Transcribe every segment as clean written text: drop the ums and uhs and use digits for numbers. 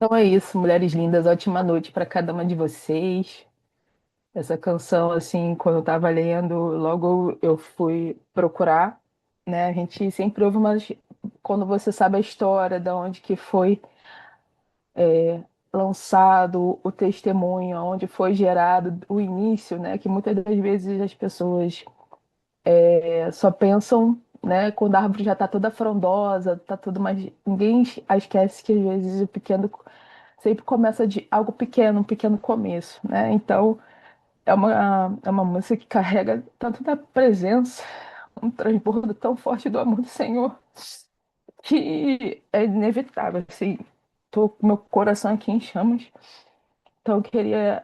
Então é isso, mulheres lindas, ótima noite para cada uma de vocês. Essa canção, assim, quando eu estava lendo, logo eu fui procurar, né? A gente sempre ouve umas. Quando você sabe a história, de onde que foi lançado o testemunho, onde foi gerado o início, né? Que muitas das vezes as pessoas só pensam, né? Quando a árvore já está toda frondosa, tá tudo mais. Ninguém esquece que às vezes o pequeno sempre começa de algo pequeno, um pequeno começo, né? Então, é uma música que carrega tanto da presença, um transbordo tão forte do amor do Senhor, que é inevitável, assim, tô com meu coração aqui em chamas, então eu queria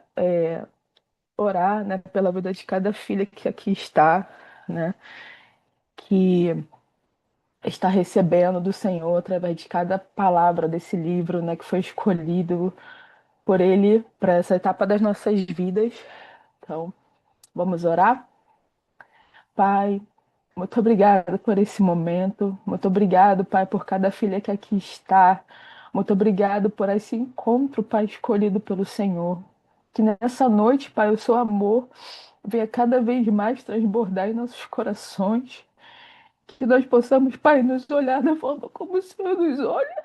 orar, né, pela vida de cada filha que aqui está, né, que está recebendo do Senhor através de cada palavra desse livro, né, que foi escolhido por Ele para essa etapa das nossas vidas. Então, vamos orar? Pai, muito obrigado por esse momento. Muito obrigado, Pai, por cada filha que aqui está. Muito obrigado por esse encontro, Pai, escolhido pelo Senhor. Que nessa noite, Pai, o seu amor venha cada vez mais transbordar em nossos corações. Que nós possamos, Pai, nos olhar da forma como o Senhor nos olha.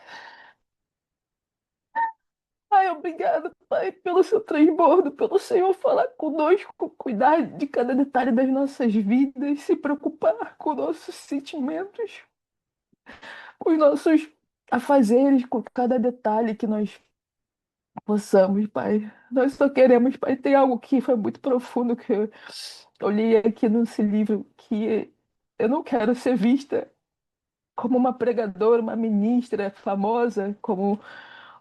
Pai, obrigado, Pai, pelo seu transbordo, pelo Senhor falar conosco, cuidar de cada detalhe das nossas vidas, se preocupar com nossos sentimentos, com os nossos afazeres, com cada detalhe que nós possamos, Pai. Nós só queremos, Pai, tem algo que foi muito profundo que eu li aqui nesse livro, que eu não quero ser vista como uma pregadora, uma ministra famosa, como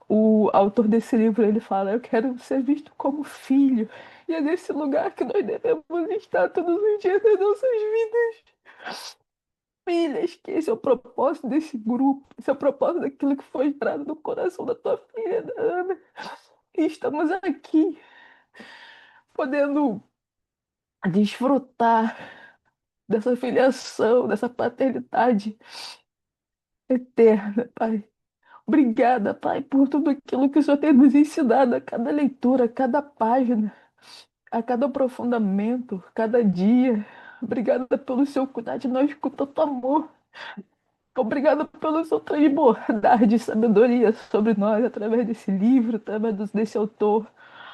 o autor desse livro ele fala, eu quero ser visto como filho. E é nesse lugar que nós devemos estar todos os dias das nossas vidas. Filhas, que esse é o propósito desse grupo, esse é o propósito daquilo que foi gerado no coração da tua filha, da Ana. E estamos aqui, podendo desfrutar dessa filiação, dessa paternidade eterna, Pai. Obrigada, Pai, por tudo aquilo que o Senhor tem nos ensinado a cada leitura, a cada página, a cada aprofundamento, cada dia. Obrigada pelo seu cuidar de nós com tanto amor. Obrigada pelo seu transbordar de sabedoria sobre nós através desse livro, através desse autor,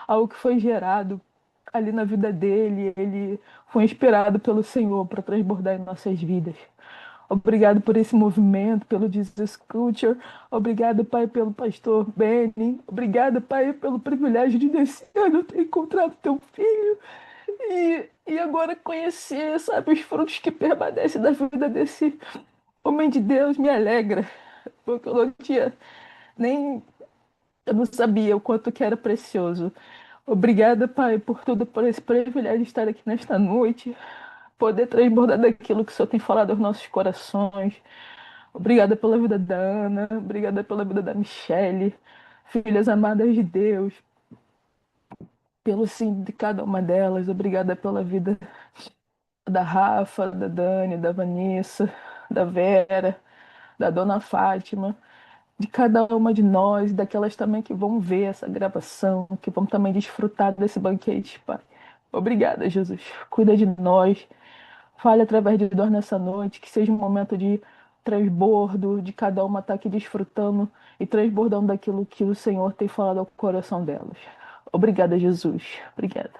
algo que foi gerado ali na vida dele. Ele foi inspirado pelo Senhor para transbordar em nossas vidas. Obrigado por esse movimento, pelo Jesus Culture. Obrigado, Pai, pelo pastor Benny. Obrigado, Pai, pelo privilégio de nesse ano ter encontrado teu filho. E agora conhecer, sabe, os frutos que permanecem da vida desse homem de Deus me alegra. Porque eu não tinha nem... Eu não sabia o quanto que era precioso. Obrigada, Pai, por tudo, por esse privilégio de estar aqui nesta noite, poder transbordar daquilo que o Senhor tem falado aos nossos corações. Obrigada pela vida da Ana, obrigada pela vida da Michelle, filhas amadas de Deus, pelo sim de cada uma delas. Obrigada pela vida da Rafa, da Dani, da Vanessa, da Vera, da Dona Fátima, de cada uma de nós, daquelas também que vão ver essa gravação, que vão também desfrutar desse banquete, Pai. Obrigada, Jesus. Cuida de nós. Fale através de nós nessa noite, que seja um momento de transbordo, de cada uma estar aqui desfrutando e transbordando daquilo que o Senhor tem falado ao coração delas. Obrigada, Jesus. Obrigada.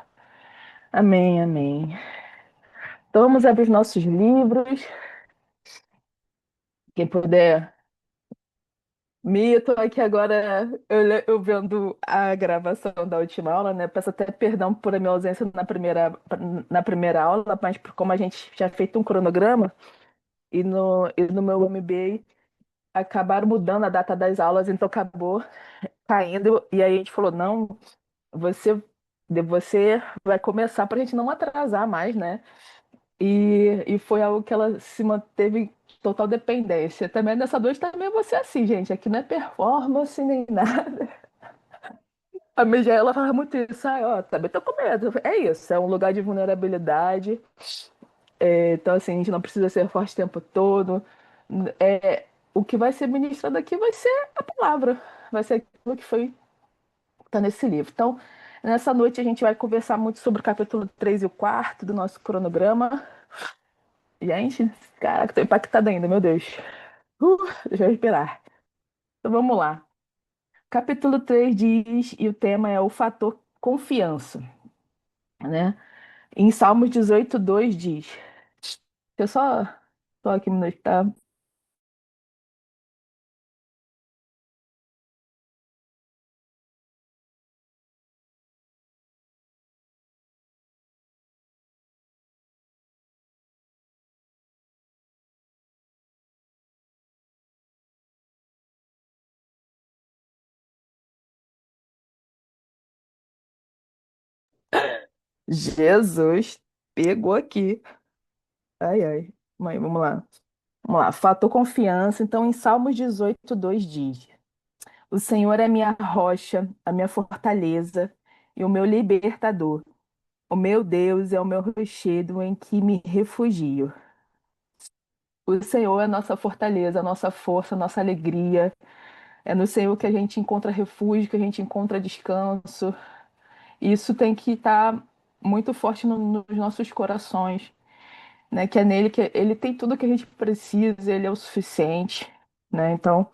Amém, amém. Então vamos abrir os nossos livros. Quem puder. Mia, tô aqui agora, eu vendo a gravação da última aula, né? Peço até perdão por a minha ausência na primeira aula, mas como a gente tinha feito um cronograma, e no meu MBA acabaram mudando a data das aulas, então acabou caindo, e aí a gente falou, não, você vai começar para a gente não atrasar mais, né? E foi algo que ela se manteve em total dependência. Também nessa noite também você assim, gente. Aqui não é performance nem nada. A Mijaela, ela fala muito isso. Ai, ó, também tô com medo. É isso, é um lugar de vulnerabilidade. Então, assim, a gente não precisa ser forte o tempo todo. O que vai ser ministrado aqui vai ser a palavra. vai ser aquilo que foi tá nesse livro. Então, nessa noite a gente vai conversar muito sobre o capítulo 3 e o quarto do nosso cronograma. Gente, caraca, tô impactada ainda, meu Deus. Uh, Deixa eu respirar. Então vamos lá. Capítulo 3 diz, e o tema é o fator confiança, né? Em Salmos 18:2 diz. Eu só aqui um minuto, tá? Jesus pegou aqui. Ai, ai. Mãe, vamos lá. Vamos lá. Fator confiança. Então, em Salmos 18:2 diz: O Senhor é minha rocha, a minha fortaleza e o meu libertador. O meu Deus é o meu rochedo em que me refugio. O Senhor é a nossa fortaleza, a nossa força, a nossa alegria. É no Senhor que a gente encontra refúgio, que a gente encontra descanso. Isso tem que estar muito forte nos nossos corações, né? Que é nele que ele tem tudo que a gente precisa, ele é o suficiente, né? Então,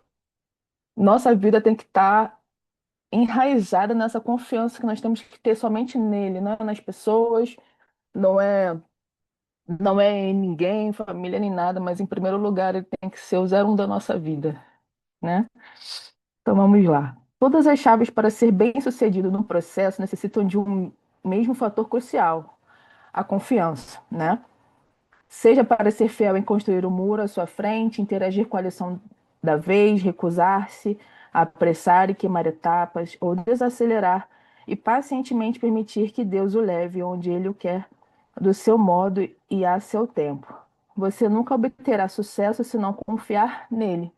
nossa vida tem que estar enraizada nessa confiança que nós temos que ter somente nele, não é nas pessoas, não é, não é em ninguém, família, nem nada, mas em primeiro lugar ele tem que ser o 01 da nossa vida, né? Então vamos lá. Todas as chaves para ser bem-sucedido no processo necessitam de um mesmo fator crucial, a confiança, né? Seja para ser fiel em construir o muro à sua frente, interagir com a lição da vez, recusar-se, apressar e queimar etapas, ou desacelerar e pacientemente permitir que Deus o leve onde Ele o quer, do seu modo e a seu tempo. Você nunca obterá sucesso se não confiar nele.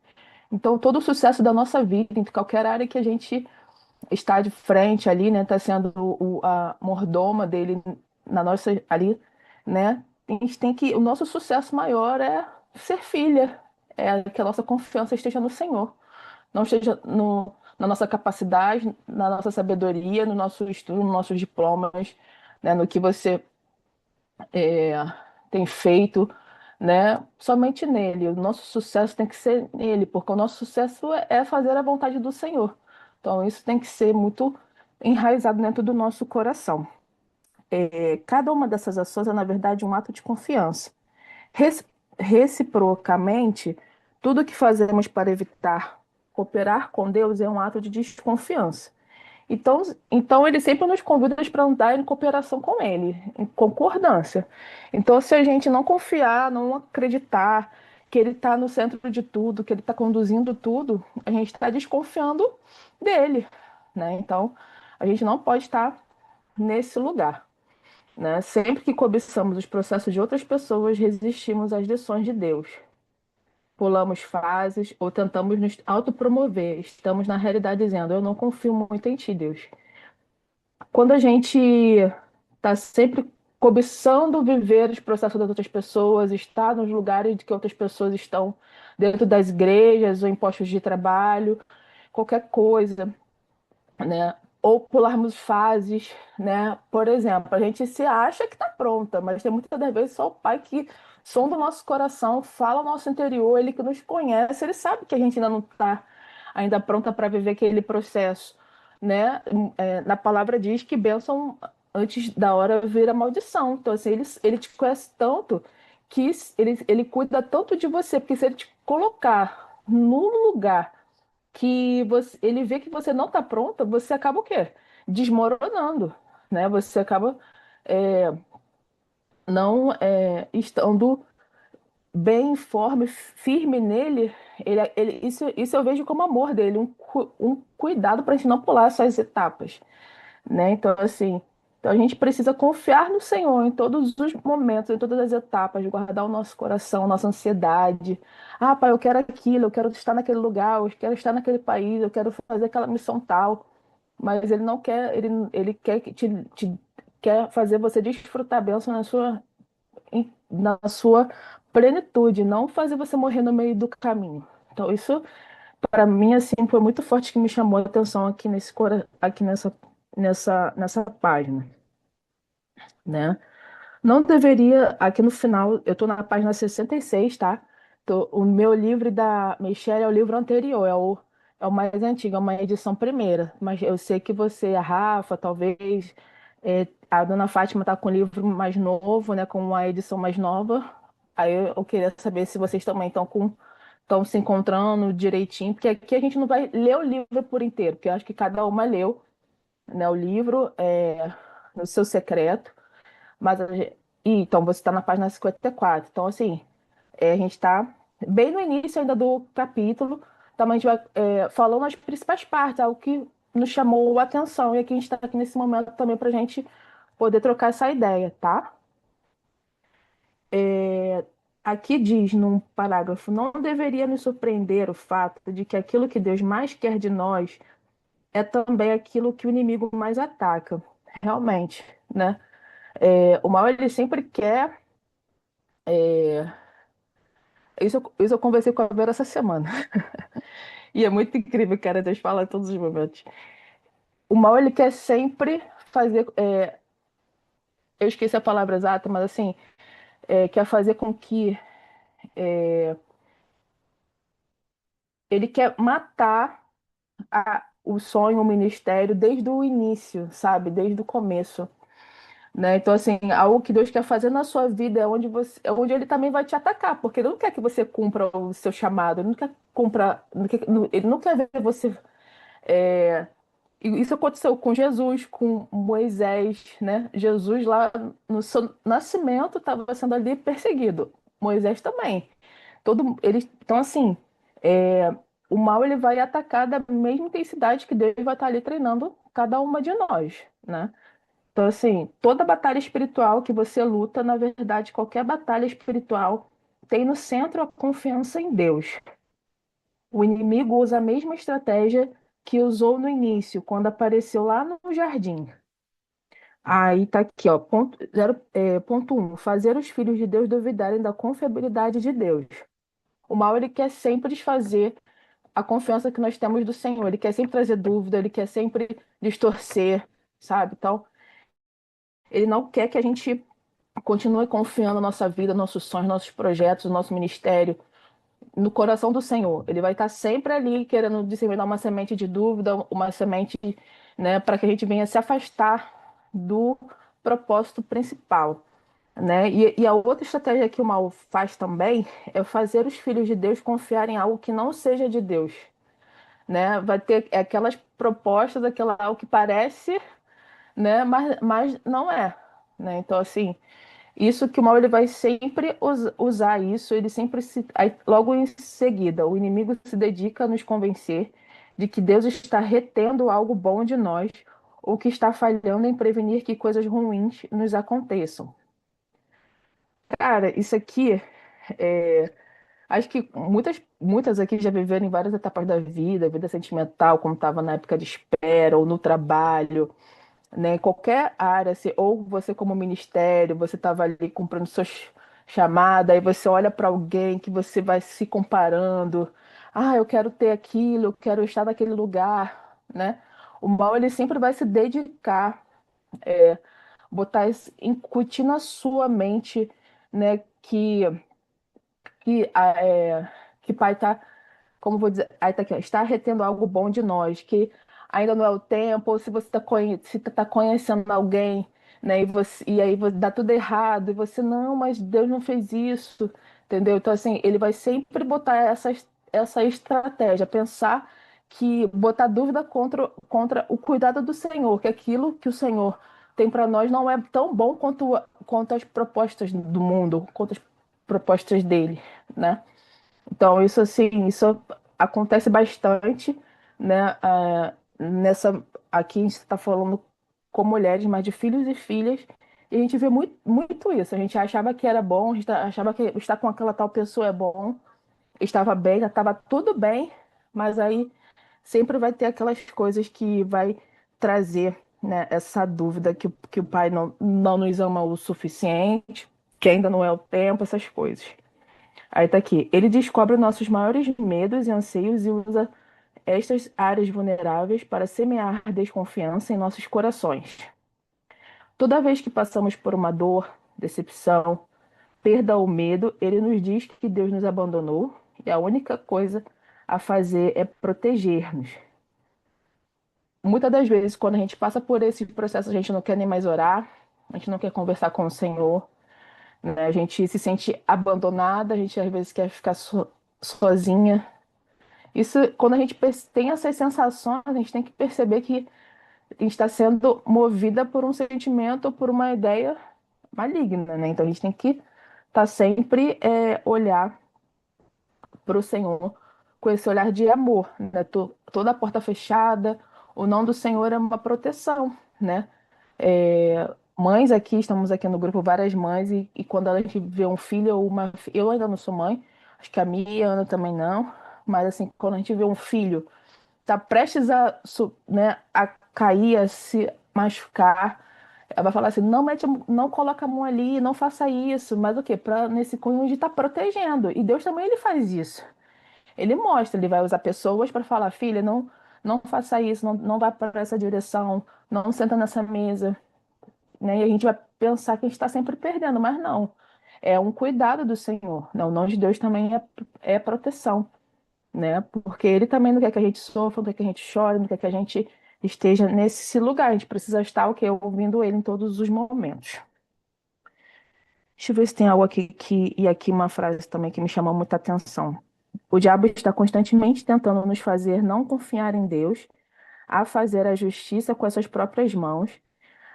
Então, todo o sucesso da nossa vida, em qualquer área que a gente está de frente ali, né? Está sendo a mordoma dele na nossa ali, né? A gente tem que o nosso sucesso maior é ser filha, é que a nossa confiança esteja no Senhor, não esteja na nossa capacidade, na nossa sabedoria, no nosso estudo, nos nossos diplomas, né? No que você é, tem feito, né? Somente nele. O nosso sucesso tem que ser nele, porque o nosso sucesso é fazer a vontade do Senhor. Então, isso tem que ser muito enraizado dentro do nosso coração. Cada uma dessas ações é, na verdade, um ato de confiança. Reci- Reciprocamente, tudo que fazemos para evitar cooperar com Deus é um ato de desconfiança. Então ele sempre nos convida para andar em cooperação com ele, em concordância. Então, se a gente não confiar, não acreditar que ele está no centro de tudo, que ele está conduzindo tudo, a gente está desconfiando dele, né? Então, a gente não pode estar nesse lugar, né? Sempre que cobiçamos os processos de outras pessoas, resistimos às lições de Deus. Pulamos fases ou tentamos nos autopromover. Estamos, na realidade, dizendo: Eu não confio muito em ti, Deus. Quando a gente está sempre cobiçando viver os processos das outras pessoas, estar nos lugares que outras pessoas estão, dentro das igrejas ou em postos de trabalho, qualquer coisa, né? Ou pularmos fases, né? Por exemplo, a gente se acha que está pronta, mas tem muitas das vezes só o Pai que sonda o nosso coração, fala o nosso interior, ele que nos conhece, ele sabe que a gente ainda não está ainda pronta para viver aquele processo, né? Na palavra diz que bênção antes da hora vira maldição. Então, assim, ele te conhece tanto que ele cuida tanto de você, porque se ele te colocar no lugar que ele vê que você não está pronta, você acaba o quê? Desmoronando, né? Você acaba é, não estando bem forme, firme nele. Isso eu vejo como amor dele, um cuidado para a gente não pular essas etapas, né? Então, assim, então a gente precisa confiar no Senhor em todos os momentos, em todas as etapas, guardar o nosso coração, a nossa ansiedade. Ah, pai, eu quero aquilo, eu quero estar naquele lugar, eu quero estar naquele país, eu quero fazer aquela missão tal. Mas ele não quer, ele quer quer fazer você desfrutar a bênção na sua plenitude, não fazer você morrer no meio do caminho. Então, isso para mim, assim, foi muito forte que me chamou a atenção aqui aqui nessa página, né? Não deveria, aqui no final, eu estou na página 66, tá? O meu livro da Michelle é o livro anterior, é o mais antigo, é uma edição primeira. Mas eu sei que você, a Rafa, talvez, a dona Fátima está com o livro mais novo, né? Com uma edição mais nova. Aí eu queria saber se vocês também estão se encontrando direitinho, porque aqui a gente não vai ler o livro por inteiro, porque eu acho que cada uma leu, né, o livro no seu secreto. Mas então você está na página 54. Então, assim, a gente está bem no início ainda do capítulo. Então, a gente vai falando as principais partes, algo que nos chamou a atenção. E aqui a gente está aqui nesse momento também para a gente poder trocar essa ideia, tá? Aqui diz num parágrafo: não deveria nos surpreender o fato de que aquilo que Deus mais quer de nós é também aquilo que o inimigo mais ataca. Realmente, né? O mal ele sempre quer. Isso eu conversei com a Vera essa semana. E é muito incrível, cara. Deus fala em todos os momentos. O mal ele quer sempre fazer. Eu esqueci a palavra exata, mas assim, quer fazer com que ele quer matar o sonho, o ministério desde o início, sabe? Desde o começo. Né? Então, assim, algo que Deus quer fazer na sua vida é onde ele também vai te atacar, porque ele não quer que você cumpra o seu chamado, ele não quer cumpra, ele não quer ver você. E isso aconteceu com Jesus, com Moisés, né? Jesus lá no seu nascimento estava sendo ali perseguido. Moisés também. Então assim, é, o mal ele vai atacar da mesma intensidade que Deus vai estar ali treinando cada uma de nós, né? Então, assim, toda batalha espiritual que você luta, na verdade, qualquer batalha espiritual tem no centro a confiança em Deus. O inimigo usa a mesma estratégia que usou no início, quando apareceu lá no jardim. Aí tá aqui, ó, ponto 1, fazer os filhos de Deus duvidarem da confiabilidade de Deus. O mal, ele quer sempre desfazer a confiança que nós temos do Senhor, ele quer sempre trazer dúvida, ele quer sempre distorcer, sabe? Então, ele não quer que a gente continue confiando na nossa vida, nossos sonhos, nossos projetos, nosso ministério no coração do Senhor. Ele vai estar sempre ali querendo disseminar uma semente de dúvida, uma semente, né, para que a gente venha se afastar do propósito principal. Né? E a outra estratégia que o mal faz também é fazer os filhos de Deus confiar em algo que não seja de Deus. Né? Vai ter aquelas propostas, aquela algo que parece, né, mas não é. Né? Então, assim, isso que o mal ele vai sempre usar isso, ele sempre aí, logo em seguida, o inimigo se dedica a nos convencer de que Deus está retendo algo bom de nós ou que está falhando em prevenir que coisas ruins nos aconteçam. Cara, isso aqui, acho que muitas aqui já viveram em várias etapas da vida sentimental, como estava na época de espera ou no trabalho, né? Em qualquer área, ou você como ministério, você estava ali cumprindo sua chamada, aí você olha para alguém que você vai se comparando, eu quero ter aquilo, eu quero estar naquele lugar, né? O mal ele sempre vai se dedicar, botar isso, incutir na sua mente, né? Que, a- é, que pai tá, como vou dizer, aí tá aqui, ó, está retendo algo bom de nós, que ainda não é o tempo, ou se você está se tá conhecendo alguém, né, e aí dá tudo errado, e você, não, mas Deus não fez isso, entendeu? Então, assim, ele vai sempre botar essa estratégia, pensar que botar dúvida contra o cuidado do Senhor, que aquilo que o Senhor tem para nós não é tão bom quanto as propostas do mundo, quanto as propostas dele, né? Então, isso assim, isso acontece bastante, né? Aqui a gente está falando com mulheres, mas de filhos e filhas, e a gente vê muito isso. A gente achava que era bom, a gente achava que estar com aquela tal pessoa é bom, estava bem, já estava tudo bem, mas aí sempre vai ter aquelas coisas que vai trazer, né, essa dúvida que o pai não nos ama o suficiente, que ainda não é o tempo, essas coisas. Aí tá aqui. Ele descobre nossos maiores medos e anseios e usa estas áreas vulneráveis para semear desconfiança em nossos corações. Toda vez que passamos por uma dor, decepção, perda ou medo, ele nos diz que Deus nos abandonou e a única coisa a fazer é proteger-nos. Muitas das vezes, quando a gente passa por esse processo, a gente não quer nem mais orar, a gente não quer conversar com o Senhor, né? A gente se sente abandonada, a gente às vezes quer ficar sozinha. Isso, quando a gente tem essas sensações, a gente tem que perceber que a gente está sendo movida por um sentimento, por uma ideia maligna, né? Então a gente tem que estar sempre olhar para o Senhor com esse olhar de amor, né? Toda a porta fechada, o não do Senhor é uma proteção, né? Mães aqui, estamos aqui no grupo várias mães e quando a gente vê um filho ou uma, eu ainda não sou mãe, acho que a Mia e a Ana também não, mas assim, quando a gente vê um filho tá prestes né, a cair, a se machucar, ela vai falar assim, não mete, não coloca a mão ali, não faça isso, mas o quê? Para nesse cunho de estar protegendo. E Deus também ele faz isso. Ele mostra, ele vai usar pessoas para falar, filha, não faça isso, não vá para essa direção, não senta nessa mesa, né? E a gente vai pensar que a gente está sempre perdendo, mas não. É um cuidado do Senhor. Não, o nome de Deus também é proteção, né? Porque Ele também não quer que a gente sofra, não quer que a gente chore, não quer que a gente esteja nesse lugar. A gente precisa estar o quê? Ouvindo Ele em todos os momentos. Deixa eu ver se tem algo aqui e aqui uma frase também que me chamou muita atenção. O diabo está constantemente tentando nos fazer não confiar em Deus, a fazer a justiça com as suas próprias mãos,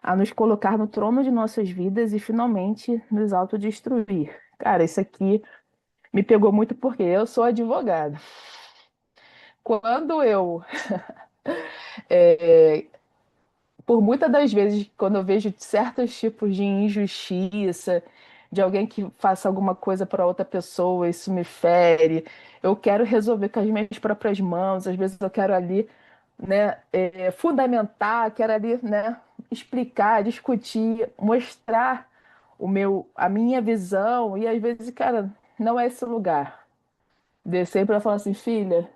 a nos colocar no trono de nossas vidas e finalmente nos autodestruir. Cara, isso aqui me pegou muito porque eu sou advogada. Quando eu, é, por muitas das vezes, quando eu vejo certos tipos de injustiça, de alguém que faça alguma coisa para outra pessoa, isso me fere, eu quero resolver com as minhas próprias mãos, às vezes eu quero ali, né, fundamentar, quero ali, né, explicar, discutir, mostrar a minha visão, e às vezes, cara, não é esse lugar. Descer para falar assim, filha,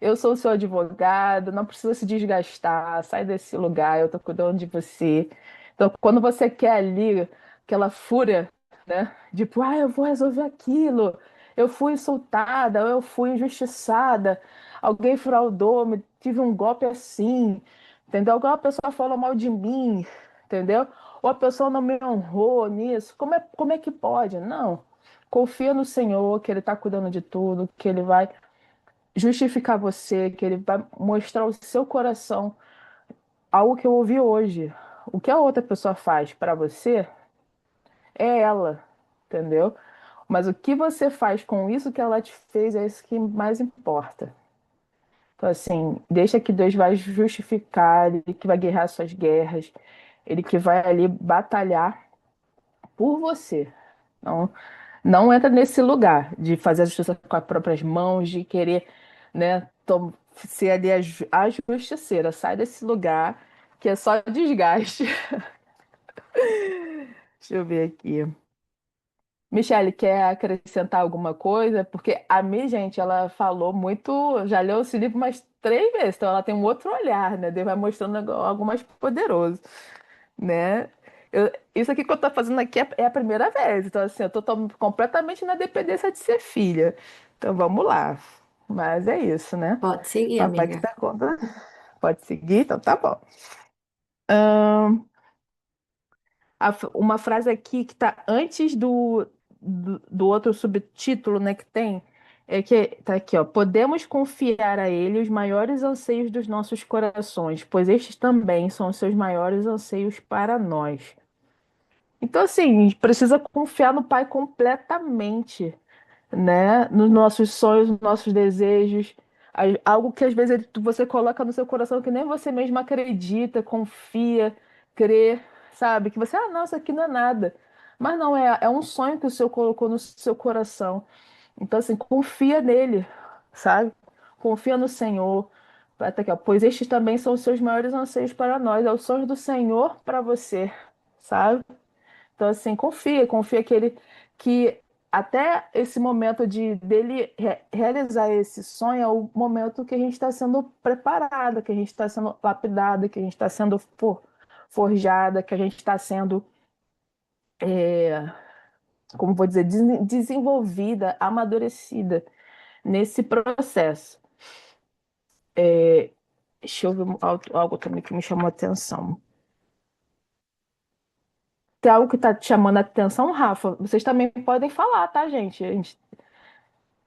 eu sou o seu advogado, não precisa se desgastar, sai desse lugar, eu tô cuidando de você. Então, quando você quer ali aquela fúria, né? Tipo, eu vou resolver aquilo, eu fui insultada, eu fui injustiçada, alguém fraudou, me tive um golpe assim, entendeu? Alguma pessoa falou mal de mim, entendeu? Ou a pessoa não me honrou nisso. Como é que pode? Não. Confia no Senhor, que Ele está cuidando de tudo, que Ele vai justificar você, que ele vai mostrar o seu coração. Algo que eu ouvi hoje. O que a outra pessoa faz para você é ela, entendeu? Mas o que você faz com isso que ela te fez é isso que mais importa. Então, assim, deixa que Deus vai justificar, Ele que vai guerrear suas guerras, Ele que vai ali batalhar por você. Não, não entra nesse lugar de fazer a justiça com as próprias mãos, de querer, né, ser ali a justiceira. Sai desse lugar que é só desgaste. Deixa eu ver aqui. Michele, quer acrescentar alguma coisa? Porque a minha, gente, ela falou muito, já leu esse livro umas 3 vezes, então ela tem um outro olhar, né? Deus vai mostrando algo mais poderoso, né? Isso aqui que eu tô fazendo aqui é a primeira vez, então assim, eu tô completamente na dependência de ser filha. Então vamos lá. Mas é isso, né? Pode seguir, Papai que amiga. tá conta. Pode seguir, então tá bom. Uma frase aqui que está antes do outro subtítulo, né, que tem, é que tá aqui, ó. Podemos confiar a Ele os maiores anseios dos nossos corações, pois estes também são os seus maiores anseios para nós. Então, assim, a gente precisa confiar no Pai completamente, né? Nos nossos sonhos, nos nossos desejos. Algo que às vezes você coloca no seu coração que nem você mesmo acredita, confia, crê, sabe? Que você, não, isso aqui não é nada. Mas não, é um sonho que o Senhor colocou no seu coração. Então, assim, confia nele, sabe? Confia no Senhor. Até aqui, ó, pois estes também são os seus maiores anseios para nós. É o sonho do Senhor para você, sabe? Então, assim, confia que ele, que até esse momento de dele realizar esse sonho é o momento que a gente está sendo preparada, que a gente está sendo lapidada, que a gente está sendo forjada, que a gente está sendo, é, como vou dizer, desenvolvida, amadurecida nesse processo. É, deixa eu ver algo também que me chamou a atenção. Tem algo que está te chamando a atenção, Rafa? Vocês também podem falar, tá, gente?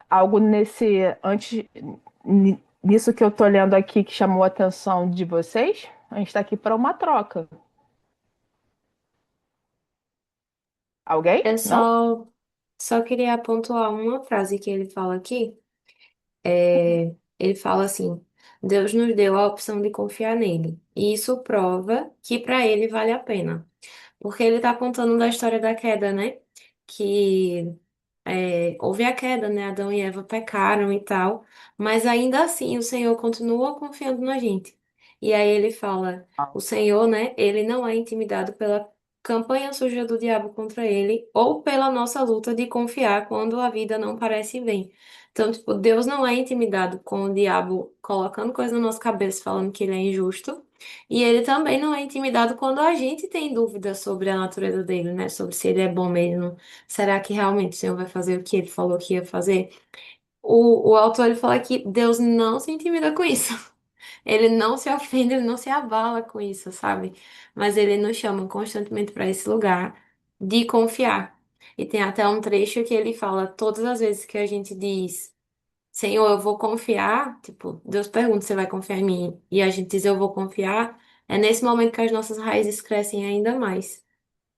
Algo nisso que eu tô lendo aqui que chamou a atenção de vocês? A gente está aqui para uma troca. Alguém? Eu Não? só queria pontuar uma frase que ele fala aqui. Ele fala assim: Deus nos deu a opção de confiar nele. E isso prova que para ele vale a pena. Porque ele está contando da história da queda, né? Que houve a queda, né? Adão e Eva pecaram e tal, mas ainda assim o Senhor continua confiando na gente. E aí ele fala, o Senhor, né? Ele não é intimidado pela campanha suja do diabo contra ele ou pela nossa luta de confiar quando a vida não parece bem. Então, tipo, Deus não é intimidado com o diabo colocando coisa na nossa cabeça, falando que ele é injusto. E ele também não é intimidado quando a gente tem dúvidas sobre a natureza dele, né? Sobre se ele é bom mesmo. Será que realmente o Senhor vai fazer o que ele falou que ia fazer? O autor ele fala que Deus não se intimida com isso. Ele não se ofende, ele não se abala com isso, sabe? Mas ele nos chama constantemente para esse lugar de confiar. E tem até um trecho que ele fala: todas as vezes que a gente diz, Senhor, eu vou confiar, tipo, Deus pergunta se você vai confiar em mim, e a gente diz eu vou confiar, é nesse momento que as nossas raízes crescem ainda mais.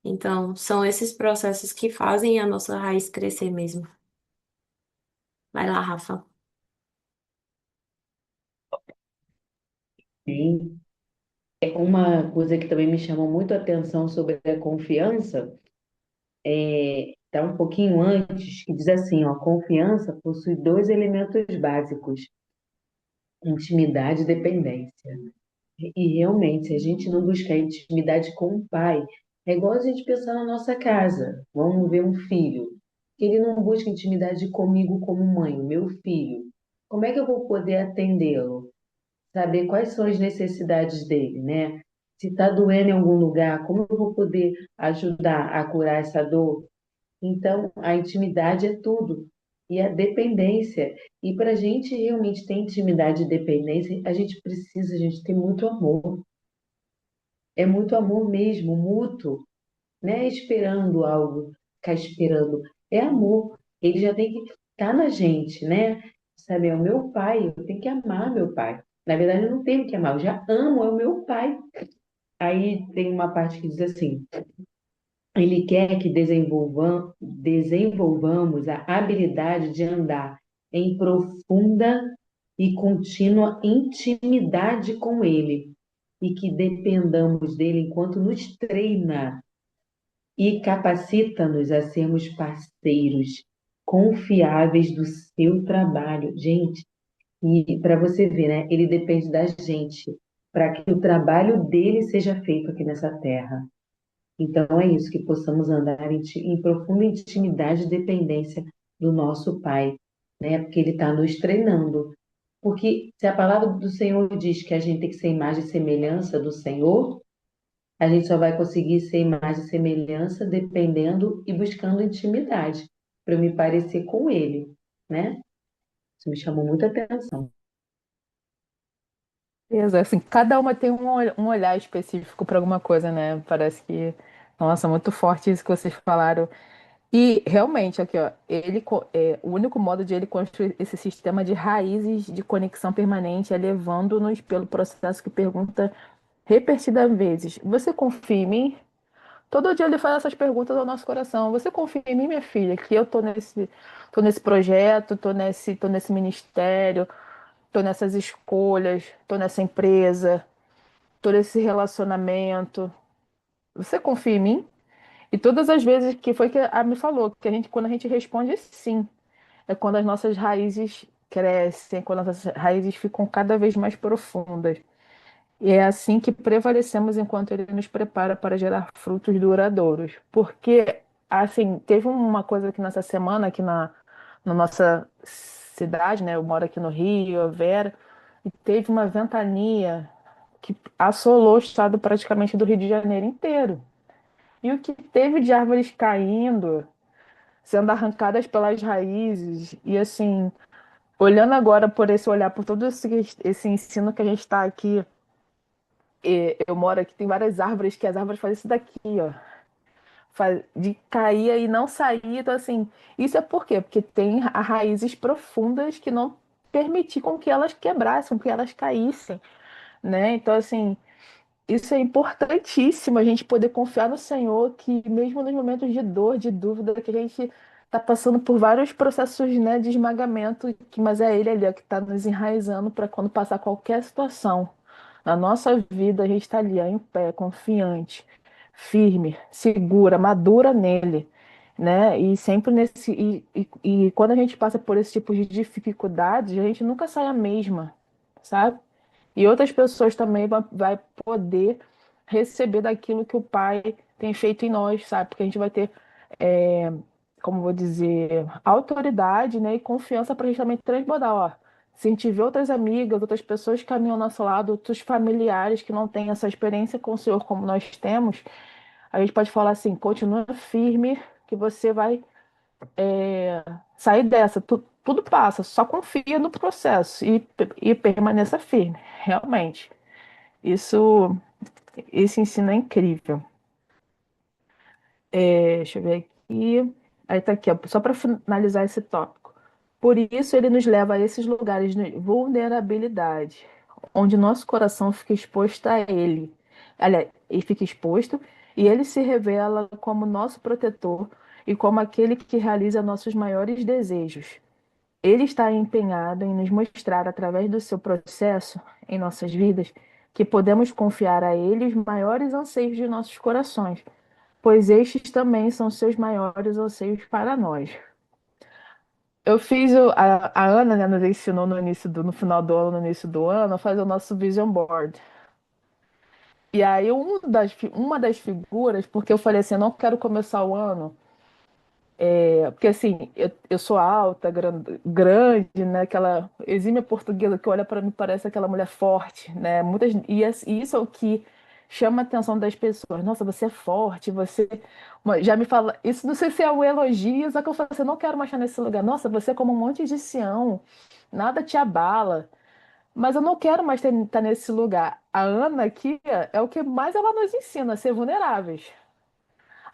Então, são esses processos que fazem a nossa raiz crescer mesmo. Vai lá, Rafa. Sim. É uma coisa que também me chamou muito a atenção sobre a confiança, está um pouquinho antes, que diz assim, ó, confiança possui dois elementos básicos, intimidade e dependência. E realmente, se a gente não buscar intimidade com o pai, é igual a gente pensar na nossa casa. Vamos ver um filho. Ele não busca intimidade comigo como mãe, o meu filho. Como é que eu vou poder atendê-lo? Saber quais são as necessidades dele, né? Se está doendo em algum lugar, como eu vou poder ajudar a curar essa dor? Então, a intimidade é tudo. E a dependência. E para a gente realmente ter intimidade e dependência, a gente ter muito amor. É muito amor mesmo, mútuo. Não é esperando algo, ficar esperando. É amor. Ele já tem que estar na gente, né? Sabe, é o meu pai, eu tenho que amar meu pai. Na verdade, eu não tenho que amar, eu já amo, é o meu pai. Aí tem uma parte que diz assim: ele quer que desenvolvamos a habilidade de andar em profunda e contínua intimidade com ele e que dependamos dele enquanto nos treina e capacita-nos a sermos parceiros confiáveis do seu trabalho. Gente, e para você ver, né? Ele depende da gente para que o trabalho dele seja feito aqui nessa terra. Então é isso, que possamos andar em profunda intimidade e dependência do nosso Pai, né? Porque Ele está nos treinando. Porque se a palavra do Senhor diz que a gente tem que ser imagem e semelhança do Senhor, a gente só vai conseguir ser imagem e semelhança dependendo e buscando intimidade, para eu me parecer com Ele, né? Isso me chamou muita atenção. Assim, cada uma tem um olhar específico para alguma coisa, né? Parece que, nossa, muito forte isso que vocês falaram. E realmente, aqui, ó, o único modo de ele construir esse sistema de raízes de conexão permanente é levando-nos pelo processo que pergunta repetidas vezes: Você confia em mim? Todo dia ele faz essas perguntas ao nosso coração. Você confia em mim, minha filha? Que eu tô nesse projeto, tô nesse ministério, tô nessas escolhas, tô nessa empresa, tô nesse relacionamento. Você confia em mim? E todas as vezes que foi que a me falou, que quando a gente responde sim, é quando as nossas raízes crescem, quando as nossas raízes ficam cada vez mais profundas. E é assim que prevalecemos enquanto ele nos prepara para gerar frutos duradouros. Porque Assim, teve uma coisa aqui nessa semana, aqui na nossa cidade, né? Eu moro aqui no Rio, Vera, e teve uma ventania que assolou o estado praticamente do Rio de Janeiro inteiro. E o que teve de árvores caindo, sendo arrancadas pelas raízes, e assim, olhando agora por esse olhar, por todo esse ensino que a gente está aqui, eu moro aqui, tem várias árvores que as árvores fazem isso daqui, ó. De cair e não sair. Então, assim, isso é por quê? Porque tem raízes profundas que não permitiam com que elas quebrassem, com que elas caíssem, né? Então, assim, isso é importantíssimo, a gente poder confiar no Senhor, que mesmo nos momentos de dor, de dúvida, que a gente está passando por vários processos, né, de esmagamento, mas é Ele ali ó, que está nos enraizando para quando passar qualquer situação na nossa vida, a gente está ali ó, em pé, confiante, firme, segura, madura nele, né? E sempre nesse e quando a gente passa por esse tipo de dificuldades, a gente nunca sai a mesma, sabe? E outras pessoas também vai poder receber daquilo que o Pai tem feito em nós, sabe? Porque a gente vai ter, é, como vou dizer, autoridade, né, e confiança para a gente também transbordar. Ó, se a gente vê outras amigas, outras pessoas que caminham ao nosso lado, outros familiares que não têm essa experiência com o Senhor como nós temos, a gente pode falar assim: continua firme, que você vai sair dessa. Tudo passa, só confia no processo e permaneça firme, realmente. Isso, esse ensino é incrível. Deixa eu ver aqui. Aí tá aqui, ó, só para finalizar esse tópico. Por isso ele nos leva a esses lugares de vulnerabilidade, onde nosso coração fica exposto a ele. Aliás, ele fica exposto e ele se revela como nosso protetor e como aquele que realiza nossos maiores desejos. Ele está empenhado em nos mostrar, através do seu processo em nossas vidas, que podemos confiar a Ele os maiores anseios de nossos corações, pois estes também são seus maiores anseios para nós. Eu fiz a Ana, né, nos ensinou no final do ano, no início do ano, a fazer o nosso vision board. E aí uma das figuras, porque eu falei assim, eu não quero começar o ano. Porque assim, eu sou alta, grande, né? Aquela exímia portuguesa que olha para mim parece aquela mulher forte, né? E isso é o que chama a atenção das pessoas. Nossa, você é forte, você. Já me fala. Isso não sei se é um elogio, só que eu falo assim, eu não quero mais estar nesse lugar. Nossa, você é como um monte de Sião, nada te abala. Mas eu não quero mais estar nesse lugar. A Ana aqui é o que mais ela nos ensina, a ser vulneráveis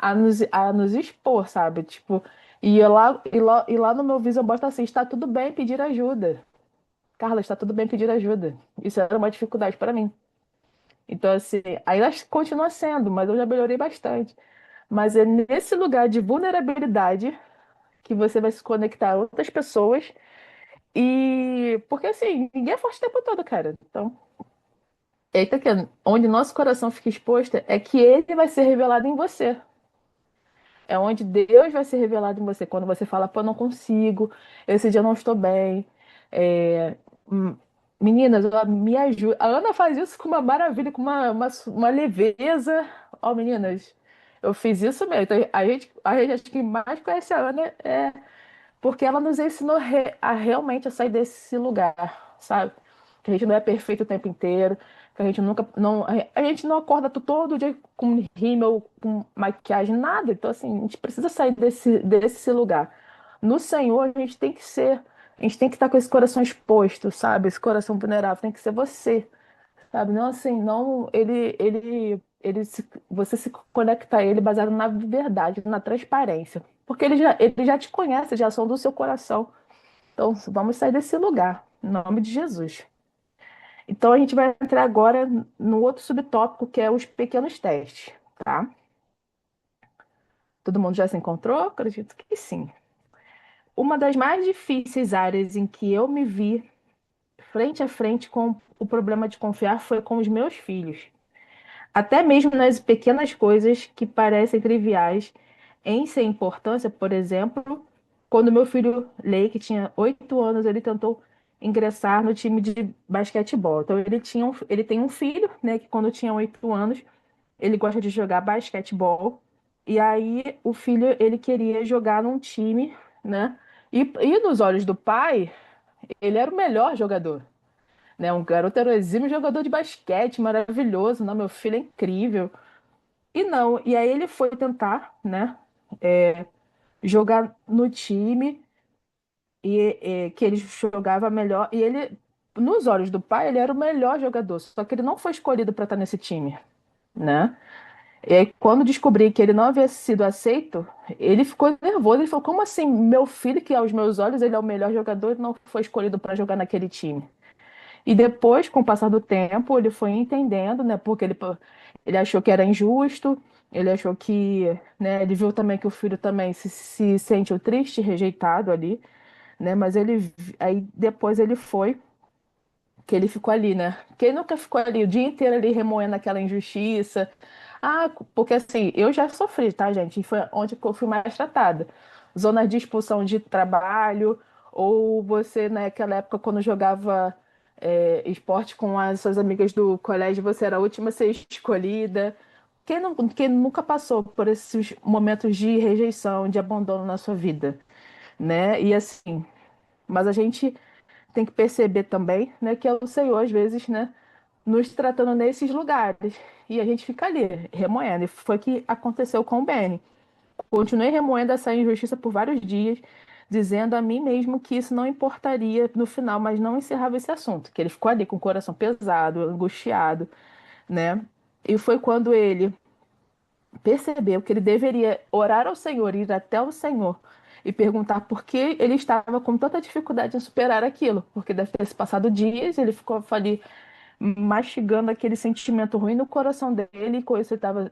a nos expor, sabe? Tipo, e lá no meu vision bosta assim, está tudo bem pedir ajuda. Carla, está tudo bem pedir ajuda. Isso era uma dificuldade para mim. Então, assim, ainda continua sendo, mas eu já melhorei bastante. Mas é nesse lugar de vulnerabilidade que você vai se conectar a outras pessoas. E porque assim, ninguém é forte o tempo todo, cara. Então, eita, que onde nosso coração fica exposto é que ele vai ser revelado em você. É onde Deus vai ser revelado em você. Quando você fala, pô, eu não consigo, esse dia eu não estou bem. É, hum, Meninas, me ajuda. A Ana faz isso com uma maravilha, com uma leveza. Ó, meninas, eu fiz isso mesmo. Então, a gente acho que mais conhece a Ana porque ela nos ensinou a realmente a sair desse lugar, sabe? Que a gente não é perfeito o tempo inteiro, que a gente nunca, não, a gente não acorda todo dia com rímel, com maquiagem, nada. Então, assim, a gente precisa sair desse lugar. No Senhor, a gente tem que ser, a gente tem que estar com esse coração exposto, sabe? Esse coração vulnerável, tem que ser você, sabe? Não assim, não, você se conecta a ele baseado na verdade, na transparência. Porque ele já te conhece, já são do seu coração. Então, vamos sair desse lugar, em nome de Jesus. Então, a gente vai entrar agora no outro subtópico, que é os pequenos testes, tá? Todo mundo já se encontrou? Acredito que sim. Uma das mais difíceis áreas em que eu me vi frente a frente com o problema de confiar foi com os meus filhos. Até mesmo nas pequenas coisas que parecem triviais em sem importância, por exemplo, quando meu filho Lei, que tinha 8 anos, ele tentou ingressar no time de basquetebol. Então ele tem um filho, né, que quando tinha 8 anos, ele gosta de jogar basquetebol E aí o filho, ele queria jogar num time, né? E nos olhos do pai, ele era o melhor jogador, né? Um garoto era um exímio jogador de basquete, maravilhoso, não, meu filho é incrível. E não, e aí ele foi tentar, né, jogar no time que ele jogava melhor, e ele, nos olhos do pai, ele era o melhor jogador, só que ele não foi escolhido para estar nesse time, né? E aí, quando descobri que ele não havia sido aceito, ele ficou nervoso. Ele falou: Como assim? Meu filho, que aos meus olhos ele é o melhor jogador, não foi escolhido para jogar naquele time. E depois, com o passar do tempo, ele foi entendendo, né? Porque ele achou que era injusto, ele achou que, né? Ele viu também que o filho também se sentiu triste, rejeitado ali, né? Mas aí depois ele foi que ele ficou ali, né? Quem nunca ficou ali o dia inteiro ali remoendo aquela injustiça? Ah, porque assim, eu já sofri, tá, gente? E foi onde que eu fui mais tratada. Zonas de expulsão de trabalho, ou você, naquela época, quando jogava esporte com as suas amigas do colégio, você era a última a ser escolhida. Quem nunca passou por esses momentos de rejeição, de abandono na sua vida, né? E assim, mas a gente tem que perceber também, né, que é o Senhor, às vezes, né, nos tratando nesses lugares. E a gente fica ali, remoendo. E foi o que aconteceu com o Benny. Continuei remoendo essa injustiça por vários dias, dizendo a mim mesmo que isso não importaria no final, mas não encerrava esse assunto. Que ele ficou ali com o coração pesado, angustiado, né? E foi quando ele percebeu que ele deveria orar ao Senhor, ir até o Senhor e perguntar por que ele estava com tanta dificuldade em superar aquilo, porque deve ter se passado dias, ele ficou ali mastigando aquele sentimento ruim no coração dele, e com isso ele estava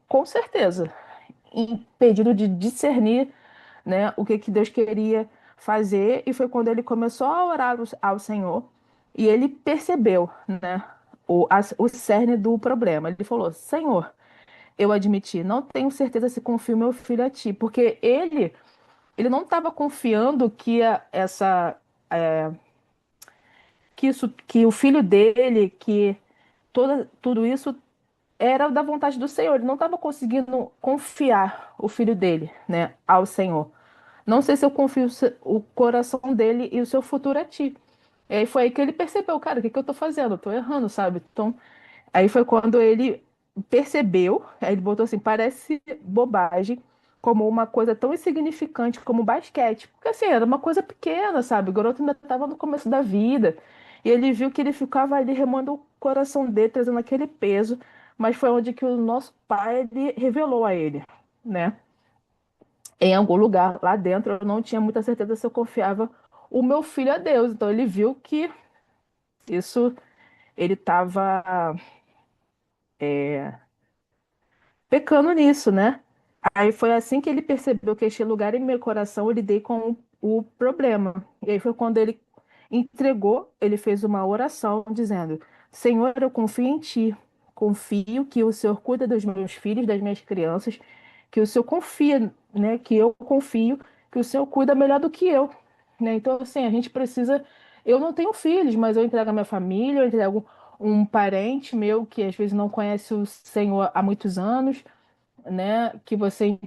com certeza impedido de discernir, né, o que que Deus queria fazer, e foi quando ele começou a orar ao Senhor e ele percebeu, né, o cerne do problema. Ele falou: Senhor, eu admiti, não tenho certeza se confio meu filho a ti, porque ele não estava confiando que que o filho dele, que tudo isso era da vontade do Senhor. Ele não estava conseguindo confiar o filho dele, né, ao Senhor. Não sei se eu confio o coração dele e o seu futuro a ti. E aí foi aí que ele percebeu, cara, o que que eu tô fazendo? Eu tô errando, sabe? Então, aí foi quando ele percebeu, aí ele botou assim, parece bobagem, como uma coisa tão insignificante como basquete. Porque assim, era uma coisa pequena, sabe? O garoto ainda estava no começo da vida. E ele viu que ele ficava ali remando o coração dele, trazendo aquele peso. Mas foi onde que o nosso pai ele revelou a ele, né? Em algum lugar lá dentro, eu não tinha muita certeza se eu confiava o meu filho a Deus. Então ele viu que isso ele estava pecando nisso, né? Aí foi assim que ele percebeu que este lugar em meu coração eu lidei com o problema. E aí foi quando ele entregou, ele fez uma oração dizendo: Senhor, eu confio em ti. Confio que o Senhor cuida dos meus filhos, das minhas crianças, que o Senhor confia, né? Que eu confio que o Senhor cuida melhor do que eu, né? Então, assim, a gente precisa. Eu não tenho filhos, mas eu entrego a minha família, eu entrego um parente meu que às vezes não conhece o Senhor há muitos anos, né? Que você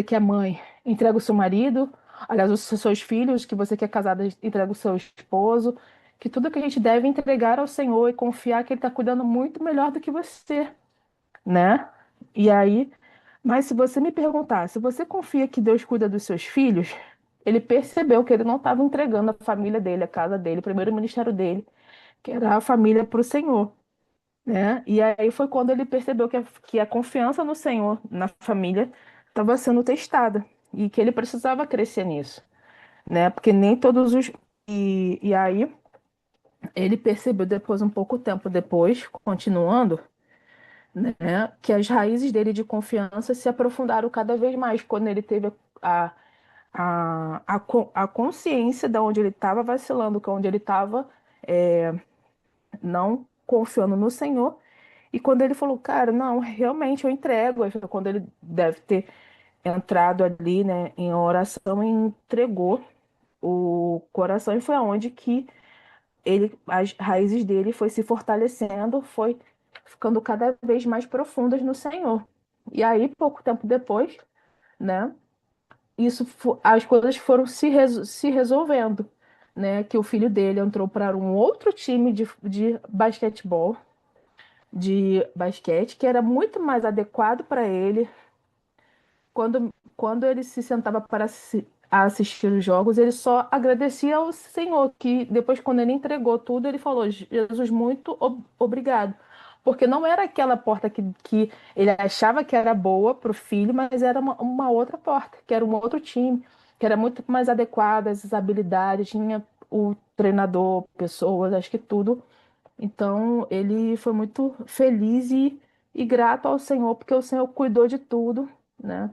que é mãe, entrega o seu marido, aliás, os seus filhos, que você que é casada, entrega o seu esposo, que tudo que a gente deve entregar ao Senhor e confiar que Ele está cuidando muito melhor do que você, né? E aí, mas se você me perguntar, se você confia que Deus cuida dos seus filhos, ele percebeu que ele não estava entregando a família dele, a casa dele, o primeiro ministério dele, que era a família para o Senhor, né? E aí foi quando ele percebeu que a confiança no Senhor, na família, estava sendo testada e que ele precisava crescer nisso, né? Porque nem todos os. E aí ele percebeu depois, um pouco tempo depois, continuando, né, que as raízes dele de confiança se aprofundaram cada vez mais quando ele teve a consciência de onde ele estava vacilando, que onde ele estava não confiando no Senhor. E quando ele falou, cara, não, realmente eu entrego, aí foi quando ele deve ter entrado ali, né, em oração e entregou o coração, e foi aonde que as raízes dele foi se fortalecendo, foi ficando cada vez mais profundas no Senhor. E aí, pouco tempo depois, né? As coisas foram se resolvendo, né? Que o filho dele entrou para um outro time de basquetebol, de basquete, que era muito mais adequado para ele. Quando ele se sentava para assistir os jogos, ele só agradecia ao Senhor, que depois, quando ele entregou tudo, ele falou: Jesus, muito obrigado. Porque não era aquela porta que ele achava que era boa para o filho, mas era uma outra porta, que era um outro time, que era muito mais adequada às habilidades, tinha o treinador, pessoas, acho que tudo. Então, ele foi muito feliz e grato ao Senhor, porque o Senhor cuidou de tudo, né?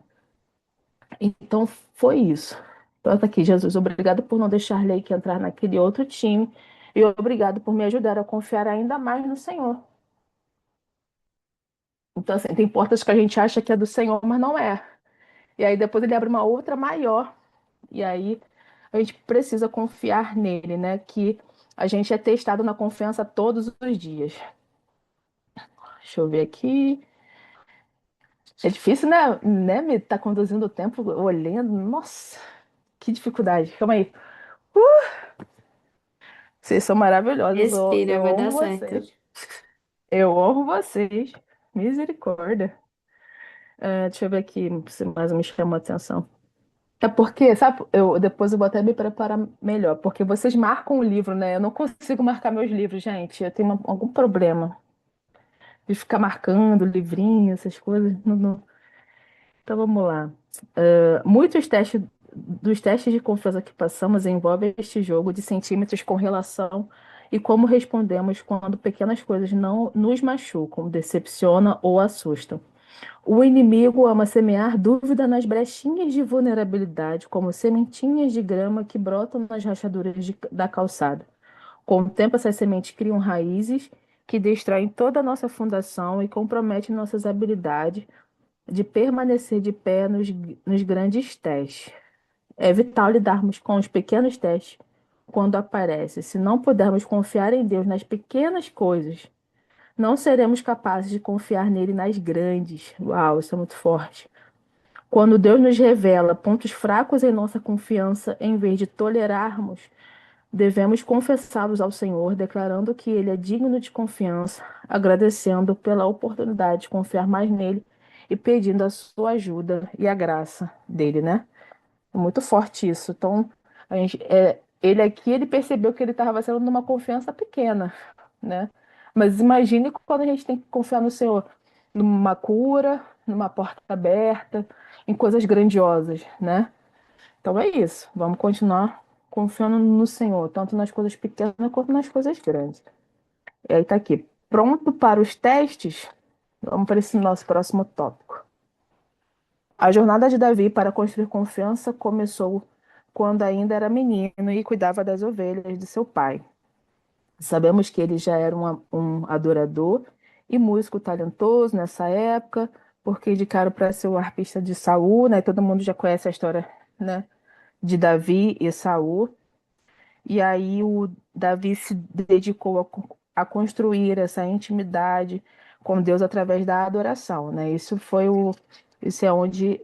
Então foi isso. Então tá aqui, Jesus, obrigado por não deixar Leike entrar naquele outro time e obrigado por me ajudar a confiar ainda mais no Senhor. Então, assim, tem portas que a gente acha que é do Senhor, mas não é. E aí depois ele abre uma outra maior. E aí a gente precisa confiar nele, né? Que a gente é testado na confiança todos os dias. Deixa eu ver aqui. É difícil, né, me tá conduzindo o tempo olhando. Nossa, que dificuldade. Calma aí. Vocês são maravilhosos. Respira, Eu vai dar honro certo. vocês. Eu honro vocês. Misericórdia. Deixa eu ver aqui se mais me chamou a atenção. É porque, sabe, depois eu vou até me preparar melhor, porque vocês marcam o livro, né? Eu não consigo marcar meus livros, gente. Eu tenho algum problema de ficar marcando livrinho, essas coisas. Então vamos lá. Muitos testes dos testes de confiança que passamos envolvem este jogo de centímetros com relação e como respondemos quando pequenas coisas não nos machucam, decepcionam ou assustam. O inimigo ama semear dúvida nas brechinhas de vulnerabilidade, como sementinhas de grama que brotam nas rachaduras da calçada. Com o tempo, essas sementes criam raízes que destroem toda a nossa fundação e comprometem nossas habilidades de permanecer de pé nos grandes testes. É vital lidarmos com os pequenos testes quando aparecem. Se não pudermos confiar em Deus nas pequenas coisas, não seremos capazes de confiar nele nas grandes. Uau, isso é muito forte. Quando Deus nos revela pontos fracos em nossa confiança, em vez de tolerarmos, devemos confessá-los ao Senhor, declarando que Ele é digno de confiança, agradecendo pela oportunidade de confiar mais nele e pedindo a sua ajuda e a graça dele, né? É muito forte isso. Então, ele aqui, ele percebeu que ele estava sendo numa confiança pequena, né? Mas imagine quando a gente tem que confiar no Senhor, numa cura, numa porta aberta, em coisas grandiosas, né? Então é isso. Vamos continuar confiando no Senhor, tanto nas coisas pequenas quanto nas coisas grandes. E aí tá aqui. Pronto para os testes? Vamos para esse nosso próximo tópico. A jornada de Davi para construir confiança começou quando ainda era menino e cuidava das ovelhas de seu pai. Sabemos que ele já era um adorador e músico talentoso nessa época, porque indicaram para ser o arpista de Saul, né? Todo mundo já conhece a história, né, de Davi e Saul. E aí o Davi se dedicou a construir essa intimidade com Deus através da adoração, né? Isso é onde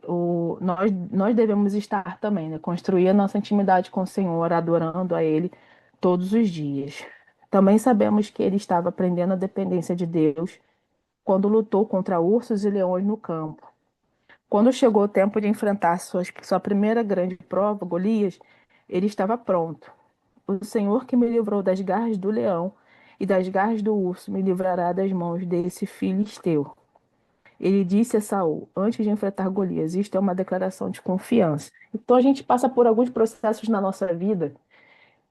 nós devemos estar também, né? Construir a nossa intimidade com o Senhor, adorando a Ele todos os dias. Também sabemos que ele estava aprendendo a dependência de Deus quando lutou contra ursos e leões no campo. Quando chegou o tempo de enfrentar sua primeira grande prova, Golias, ele estava pronto. O Senhor que me livrou das garras do leão e das garras do urso me livrará das mãos desse filisteu. Ele disse a Saul, antes de enfrentar Golias, isto é uma declaração de confiança. Então a gente passa por alguns processos na nossa vida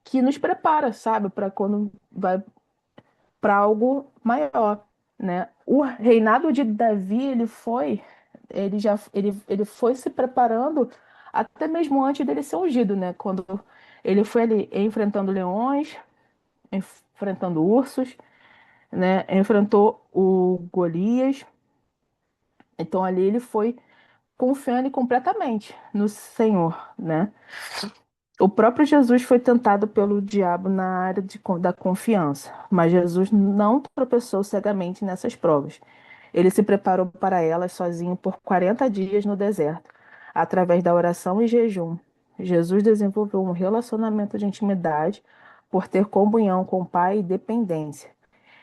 que nos prepara, sabe, para quando vai para algo maior, né? O reinado de Davi, ele foi se preparando até mesmo antes dele ser ungido, né? Quando ele foi ali enfrentando leões, enfrentando ursos, né? Enfrentou o Golias. Então ali ele foi confiando completamente no Senhor, né? O próprio Jesus foi tentado pelo diabo na área da confiança, mas Jesus não tropeçou cegamente nessas provas. Ele se preparou para elas sozinho por 40 dias no deserto, através da oração e jejum. Jesus desenvolveu um relacionamento de intimidade por ter comunhão com o Pai e dependência,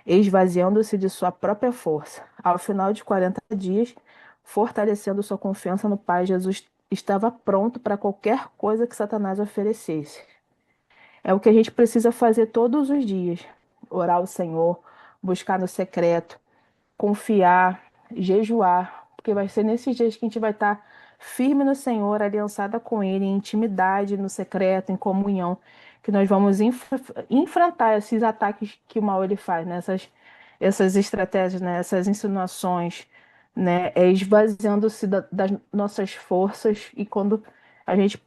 esvaziando-se de sua própria força. Ao final de 40 dias, fortalecendo sua confiança no Pai, Jesus estava pronto para qualquer coisa que Satanás oferecesse. É o que a gente precisa fazer todos os dias: orar ao Senhor, buscar no secreto, confiar, jejuar, porque vai ser nesses dias que a gente vai estar firme no Senhor, aliançada com Ele, em intimidade, no secreto, em comunhão, que nós vamos enfrentar esses ataques que o mal ele faz, né? Essas estratégias, né? Essas insinuações, né? É esvaziando-se das nossas forças, e quando a gente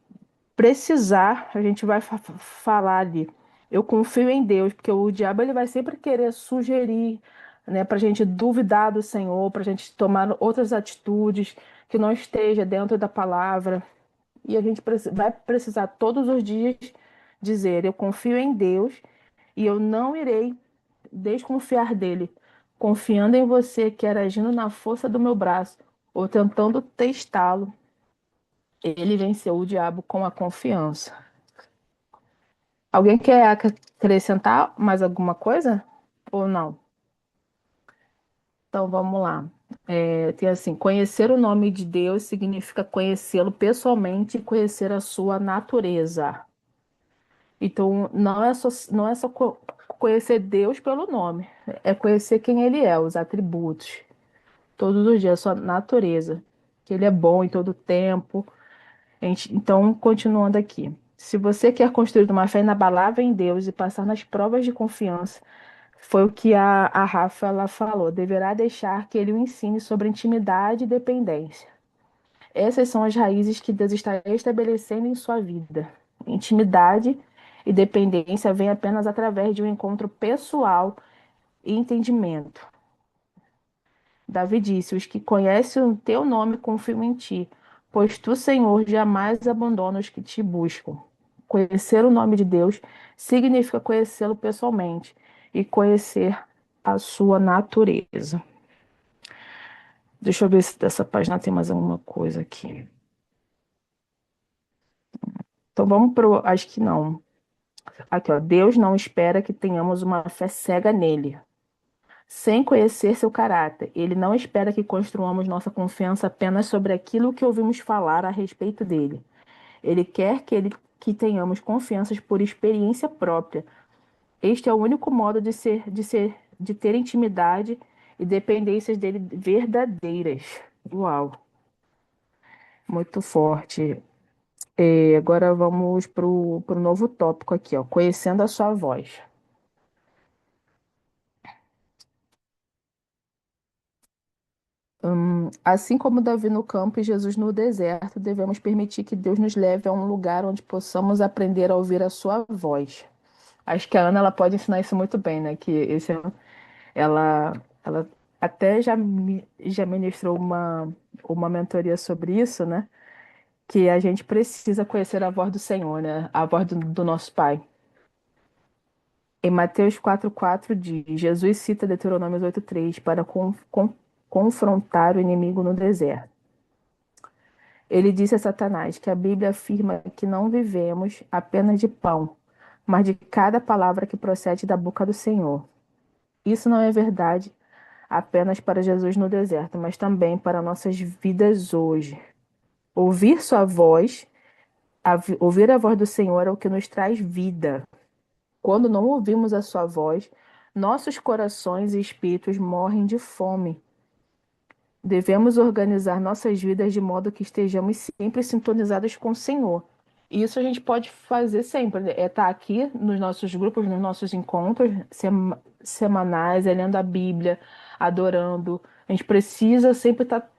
precisar, a gente vai falar ali. Eu confio em Deus, porque o diabo ele vai sempre querer sugerir, né, para a gente duvidar do Senhor, para a gente tomar outras atitudes que não esteja dentro da palavra. E a gente vai precisar todos os dias dizer: eu confio em Deus e eu não irei desconfiar dele, confiando em você, quer agindo na força do meu braço ou tentando testá-lo. Ele venceu o diabo com a confiança. Alguém quer acrescentar mais alguma coisa? Ou não? Então vamos lá. Tem assim: conhecer o nome de Deus significa conhecê-lo pessoalmente e conhecer a sua natureza. Então não é só conhecer Deus pelo nome, é conhecer quem Ele é, os atributos, todos os dias, a sua natureza, que Ele é bom em todo tempo. Então, continuando aqui. Se você quer construir uma fé inabalável em Deus e passar nas provas de confiança, foi o que a Rafa ela falou, deverá deixar que ele o ensine sobre intimidade e dependência. Essas são as raízes que Deus está estabelecendo em sua vida. Intimidade e dependência vêm apenas através de um encontro pessoal e entendimento. Davi disse: os que conhecem o teu nome confiam em ti, pois tu, Senhor, jamais abandona os que te buscam. Conhecer o nome de Deus significa conhecê-lo pessoalmente e conhecer a sua natureza. Deixa eu ver se dessa página tem mais alguma coisa aqui. Então vamos pro. Acho que não. Aqui, ó. Deus não espera que tenhamos uma fé cega nele, sem conhecer seu caráter. Ele não espera que construamos nossa confiança apenas sobre aquilo que ouvimos falar a respeito dele. Ele quer que tenhamos confianças por experiência própria. Este é o único modo de ter intimidade e dependências dele verdadeiras. Uau, muito forte. Agora vamos para o novo tópico aqui, ó, conhecendo a sua voz. Assim como Davi no campo e Jesus no deserto, devemos permitir que Deus nos leve a um lugar onde possamos aprender a ouvir a sua voz. Acho que a Ana ela pode ensinar isso muito bem, né? Que ela até já ministrou uma mentoria sobre isso, né? Que a gente precisa conhecer a voz do Senhor, né? A voz do nosso Pai. Em Mateus 4,4 diz: Jesus cita Deuteronômio 8,3 para confrontar o inimigo no deserto. Ele disse a Satanás que a Bíblia afirma que não vivemos apenas de pão, mas de cada palavra que procede da boca do Senhor. Isso não é verdade apenas para Jesus no deserto, mas também para nossas vidas hoje. Ouvir sua voz, ouvir a voz do Senhor é o que nos traz vida. Quando não ouvimos a sua voz, nossos corações e espíritos morrem de fome. Devemos organizar nossas vidas de modo que estejamos sempre sintonizados com o Senhor. E isso a gente pode fazer sempre, né? É estar aqui nos nossos grupos, nos nossos encontros semanais, lendo a Bíblia, adorando. A gente precisa sempre estar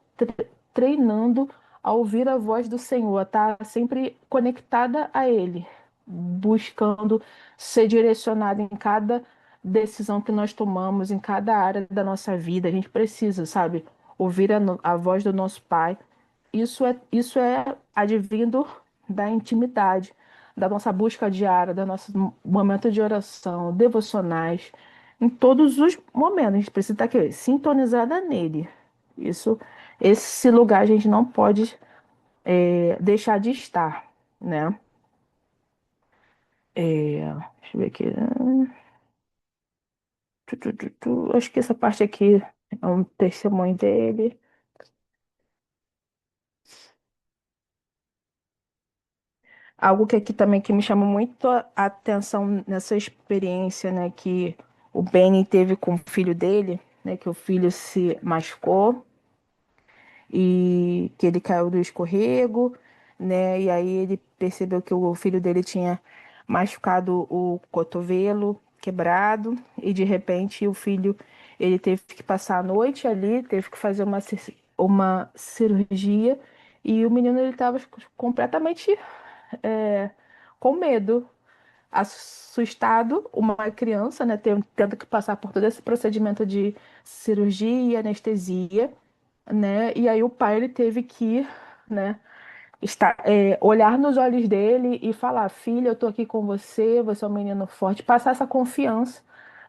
treinando a ouvir a voz do Senhor, a estar sempre conectada a Ele, buscando ser direcionada em cada decisão que nós tomamos, em cada área da nossa vida. A gente precisa, sabe, ouvir a voz do nosso Pai. Isso é advindo da intimidade, da nossa busca diária, do nosso momento de oração, devocionais, em todos os momentos. A gente precisa estar aqui, sintonizada nele. Isso, esse lugar a gente não pode deixar de estar, né? Deixa eu ver aqui. Acho que essa parte aqui é um testemunho dele. Algo que aqui também que me chama muito a atenção nessa experiência, né, que o Benny teve com o filho dele, né, que o filho se machucou e que ele caiu do escorrego, né, e aí ele percebeu que o filho dele tinha machucado o cotovelo quebrado e de repente o filho ele teve que passar a noite ali, teve que fazer uma cirurgia e o menino ele estava completamente é, com medo, assustado, uma criança, né, tendo que passar por todo esse procedimento de cirurgia, anestesia, né, e aí o pai ele teve que, né, olhar nos olhos dele e falar, filha, eu tô aqui com você, você é um menino forte, passar essa confiança,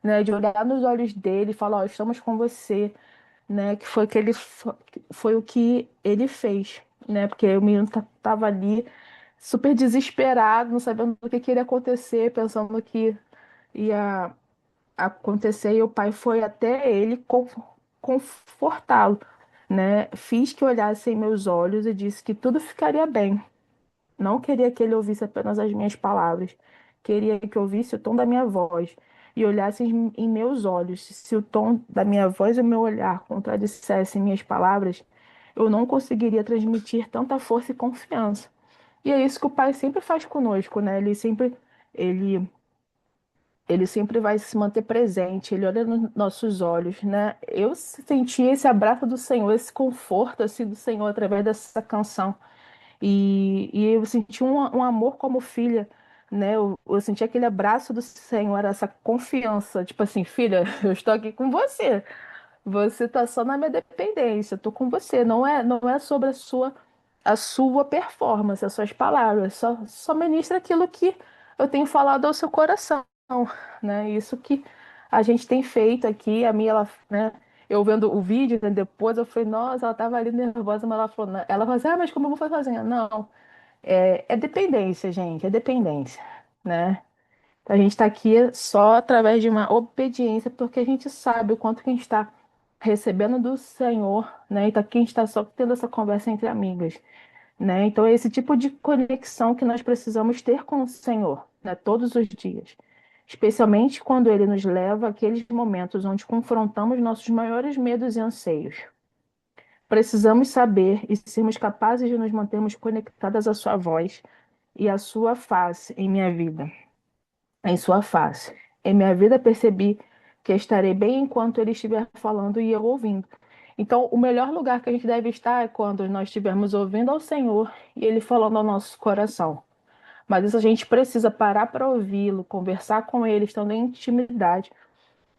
né, de olhar nos olhos dele e falar, ó, estamos com você, né, que foi que foi o que ele fez, né, porque o menino tava ali super desesperado, não sabendo o que que iria acontecer, pensando que ia acontecer, e o pai foi até ele confortá-lo, né? Fiz que olhasse em meus olhos e disse que tudo ficaria bem. Não queria que ele ouvisse apenas as minhas palavras, queria que ouvisse o tom da minha voz e olhasse em meus olhos. Se o tom da minha voz e o meu olhar contradissessem minhas palavras, eu não conseguiria transmitir tanta força e confiança. E é isso que o Pai sempre faz conosco, né? Ele, ele sempre vai se manter presente, ele olha nos nossos olhos, né? Eu senti esse abraço do Senhor, esse conforto assim do Senhor através dessa canção. E eu senti um amor como filha, né? Eu senti aquele abraço do Senhor, essa confiança, tipo assim, filha, eu estou aqui com você. Você tá só na minha dependência, eu tô com você. Não é sobre a sua performance, as suas palavras. Só ministra aquilo que eu tenho falado ao seu coração, né? Isso que a gente tem feito aqui. A minha, ela, né? Eu vendo o vídeo, né, depois eu falei, nossa, ela tava ali nervosa, mas ela falou assim, mas como eu vou fazer? Não, é dependência, gente, é dependência, né? A gente está aqui só através de uma obediência, porque a gente sabe o quanto que a gente está recebendo do Senhor, né? Então aqui a gente está só tendo essa conversa entre amigas, né? Então é esse tipo de conexão que nós precisamos ter com o Senhor, né? Todos os dias. Especialmente quando Ele nos leva àqueles momentos onde confrontamos nossos maiores medos e anseios. Precisamos saber e sermos capazes de nos mantermos conectadas à Sua voz e à Sua face em minha vida em sua face. Em minha vida percebi que estarei bem enquanto ele estiver falando e eu ouvindo. Então, o melhor lugar que a gente deve estar é quando nós estivermos ouvindo ao Senhor e Ele falando ao nosso coração. Mas isso a gente precisa parar para ouvi-lo, conversar com Ele, estando em intimidade,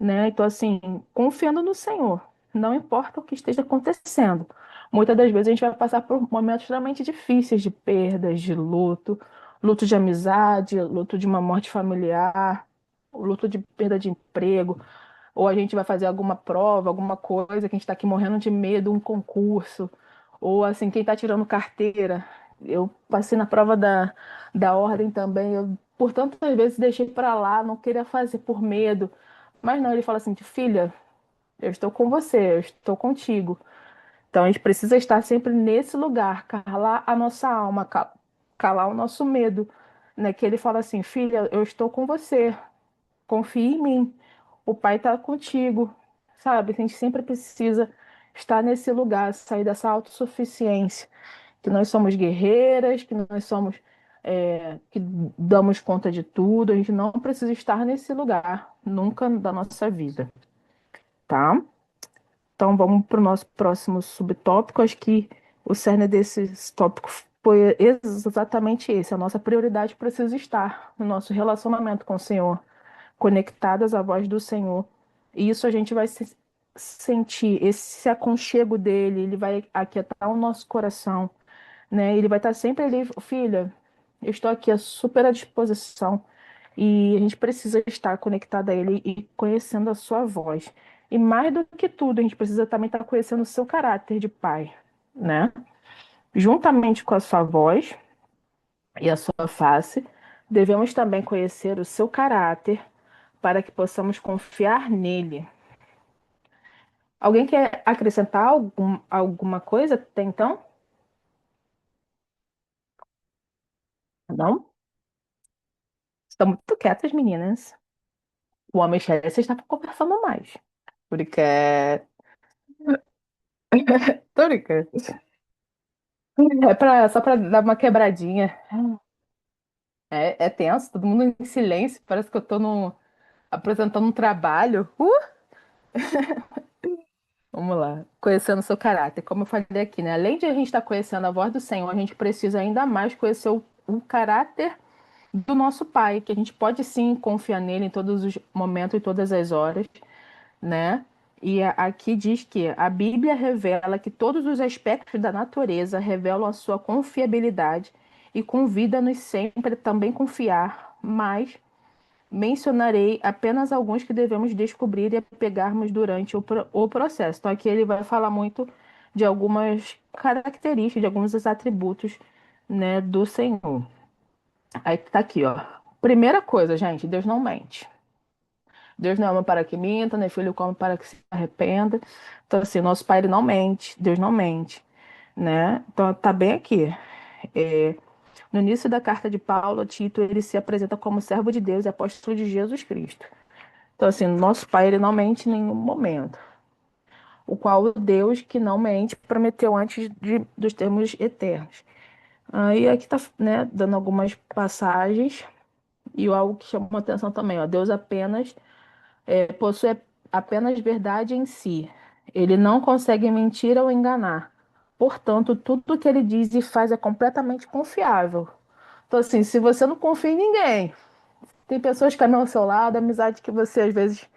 né? Então, assim, confiando no Senhor, não importa o que esteja acontecendo. Muitas das vezes a gente vai passar por momentos extremamente difíceis de perdas, de luto, luto de amizade, luto de uma morte familiar, luto de perda de emprego, ou a gente vai fazer alguma prova, alguma coisa que a gente está aqui morrendo de medo, um concurso, ou assim, quem está tirando carteira. Eu passei na prova da ordem também, eu por tantas vezes deixei para lá, não queria fazer por medo. Mas não, ele fala assim, filha, eu estou com você, eu estou contigo. Então a gente precisa estar sempre nesse lugar, calar a nossa alma, calar o nosso medo, né? Que ele fala assim, filha, eu estou com você, confie em mim, o pai está contigo, sabe? A gente sempre precisa estar nesse lugar, sair dessa autossuficiência, que nós somos guerreiras, que nós somos, que damos conta de tudo, a gente não precisa estar nesse lugar, nunca da nossa vida, tá? Então vamos para o nosso próximo subtópico. Acho que o cerne desse tópico foi exatamente esse. A nossa prioridade precisa estar no nosso relacionamento com o Senhor, conectadas à voz do Senhor. E isso a gente vai sentir, esse aconchego dele, ele vai aquietar o nosso coração, né? Ele vai estar sempre ali, filha, eu estou aqui à super à disposição. E a gente precisa estar conectada a ele e conhecendo a sua voz. E mais do que tudo, a gente precisa também estar conhecendo o seu caráter de pai, né? Juntamente com a sua voz e a sua face, devemos também conhecer o seu caráter para que possamos confiar nele. Alguém quer acrescentar alguma coisa até então? Não? Estão muito quietas, meninas. O homem Xerez está conversando mais. Porque. Tô brincando. Só pra dar uma quebradinha. É tenso, todo mundo em silêncio. Parece que eu tô apresentando um trabalho. Vamos lá. Conhecendo o seu caráter. Como eu falei aqui, né? Além de a gente estar conhecendo a voz do Senhor, a gente precisa ainda mais conhecer o caráter do nosso Pai, que a gente pode sim confiar nele em todos os momentos e todas as horas, né? E aqui diz que a Bíblia revela que todos os aspectos da natureza revelam a sua confiabilidade e convida-nos sempre também confiar, mas mencionarei apenas alguns que devemos descobrir e apegarmos durante o processo. Então, aqui ele vai falar muito de algumas características, de alguns dos atributos, né, do Senhor. Aí tá aqui, ó. Primeira coisa, gente, Deus não mente. Deus não ama para que minta, nem filho come para que se arrependa. Então, assim, nosso Pai ele não mente, Deus não mente, né? Então, tá bem aqui. É, no início da carta de Paulo a Tito, ele se apresenta como servo de Deus e apóstolo de Jesus Cristo. Então, assim, nosso Pai ele não mente em nenhum momento. O qual o Deus que não mente prometeu antes dos termos eternos. Aí aqui tá, né, dando algumas passagens e algo que chamou atenção também, ó. Deus apenas possui apenas verdade em si. Ele não consegue mentir ou enganar. Portanto, tudo que ele diz e faz é completamente confiável. Então, assim, se você não confia em ninguém, tem pessoas que caminham ao seu lado, amizade que você às vezes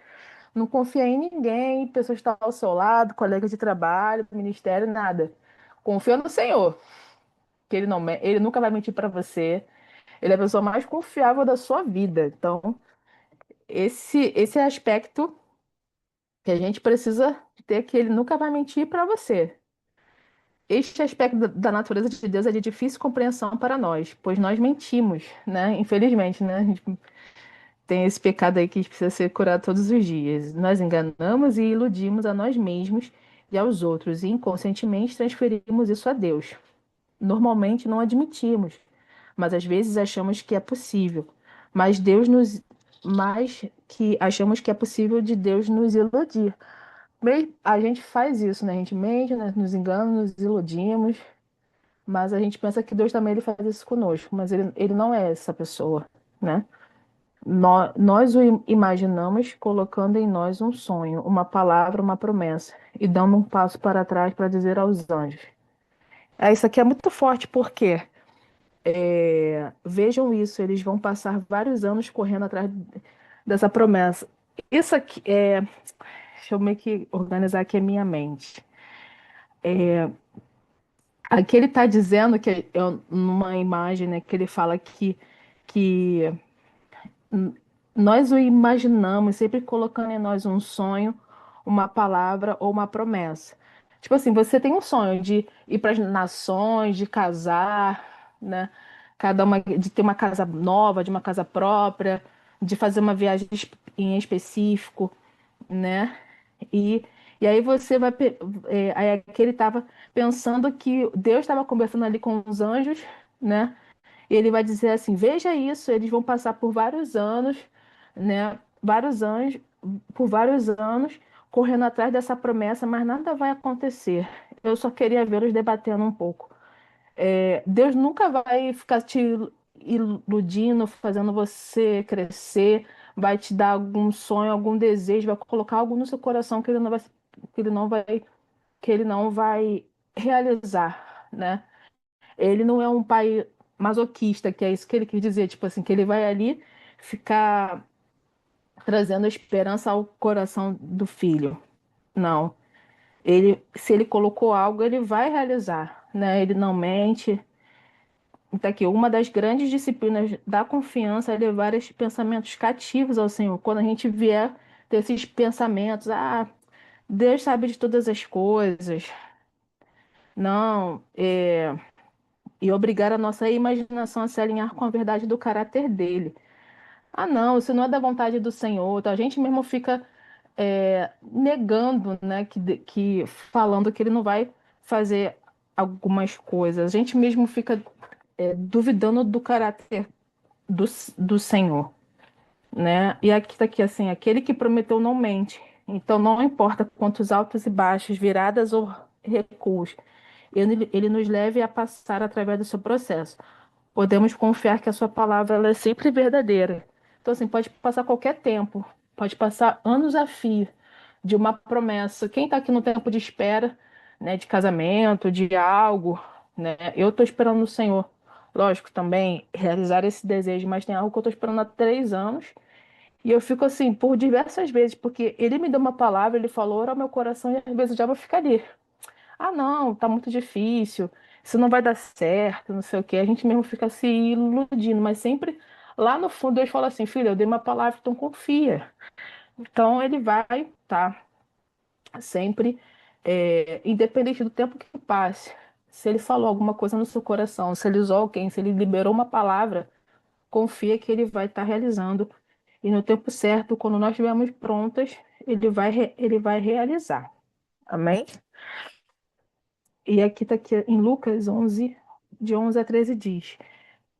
não confia em ninguém, pessoas que estão ao seu lado, colegas de trabalho, ministério, nada. Confia no Senhor, que ele nunca vai mentir para você. Ele é a pessoa mais confiável da sua vida. Então, esse aspecto que a gente precisa ter que ele nunca vai mentir para você. Este aspecto da natureza de Deus é de difícil compreensão para nós, pois nós mentimos, né? Infelizmente, né? A gente tem esse pecado aí que precisa ser curado todos os dias. Nós enganamos e iludimos a nós mesmos e aos outros, e inconscientemente transferimos isso a Deus. Normalmente não admitimos, mas às vezes achamos que é possível. Mas Deus nos mas que achamos que é possível de Deus nos iludir. A gente faz isso, né? A gente mente, né? Nos engana, nos iludimos, mas a gente pensa que Deus também ele faz isso conosco, mas ele não é essa pessoa, né? Nós o imaginamos colocando em nós um sonho, uma palavra, uma promessa, e dando um passo para trás para dizer aos anjos. Isso aqui é muito forte, porque vejam isso, eles vão passar vários anos correndo atrás dessa promessa. Isso aqui deixa eu meio que organizar aqui a minha mente. Aqui ele está dizendo que numa imagem, né, que ele fala que nós o imaginamos, sempre colocando em nós um sonho, uma palavra ou uma promessa. Tipo assim, você tem um sonho de ir para as nações, de casar, né? Cada uma, de ter uma casa nova, de uma casa própria, de fazer uma viagem em específico, né? E, e aí você vai. Aí aqui ele estava pensando que Deus estava conversando ali com os anjos, né? E ele vai dizer assim: veja isso, eles vão passar por vários anos, né? Vários anos, por vários anos, correndo atrás dessa promessa, mas nada vai acontecer. Eu só queria vê-los debatendo um pouco. Deus nunca vai ficar te iludindo, fazendo você crescer, vai te dar algum sonho, algum desejo, vai colocar algo no seu coração que ele não vai, que ele não vai realizar, né? Ele não é um pai masoquista, que é isso que ele quis dizer, tipo assim, que ele vai ali ficar trazendo esperança ao coração do filho. Não. Se ele colocou algo, ele vai realizar, né? Ele não mente. Então, aqui, uma das grandes disciplinas da confiança é levar esses pensamentos cativos ao Senhor. Quando a gente vier ter esses pensamentos, Deus sabe de todas as coisas, Não, e obrigar a nossa imaginação a se alinhar com a verdade do caráter dele. Ah, não, isso não é da vontade do Senhor. Então, a gente mesmo fica negando, né, que falando que ele não vai fazer algumas coisas. A gente mesmo fica duvidando do caráter do, do Senhor, né? E aqui está aqui assim, aquele que prometeu não mente. Então, não importa quantos altos e baixos, viradas ou recuos, ele nos leve a passar através do seu processo. Podemos confiar que a sua palavra ela é sempre verdadeira. Então, assim, pode passar qualquer tempo, pode passar anos a fio de uma promessa. Quem está aqui no tempo de espera, né, de casamento, de algo, né? Eu estou esperando no Senhor, lógico, também realizar esse desejo, mas tem algo que eu estou esperando há 3 anos e eu fico assim por diversas vezes, porque ele me deu uma palavra, ele falou, ora ao meu coração e às vezes o diabo fica ali. Ah, não, tá muito difícil, isso não vai dar certo, não sei o quê. A gente mesmo fica se iludindo, mas sempre lá no fundo Deus fala assim, filha, eu dei uma palavra, então confia. Então ele vai, tá, sempre, independente do tempo que passe. Se ele falou alguma coisa no seu coração, se ele usou alguém, se ele liberou uma palavra, confia que ele vai estar realizando. E no tempo certo, quando nós estivermos prontas, ele vai realizar. Amém? E aqui está aqui em Lucas 11, de 11 a 13 diz: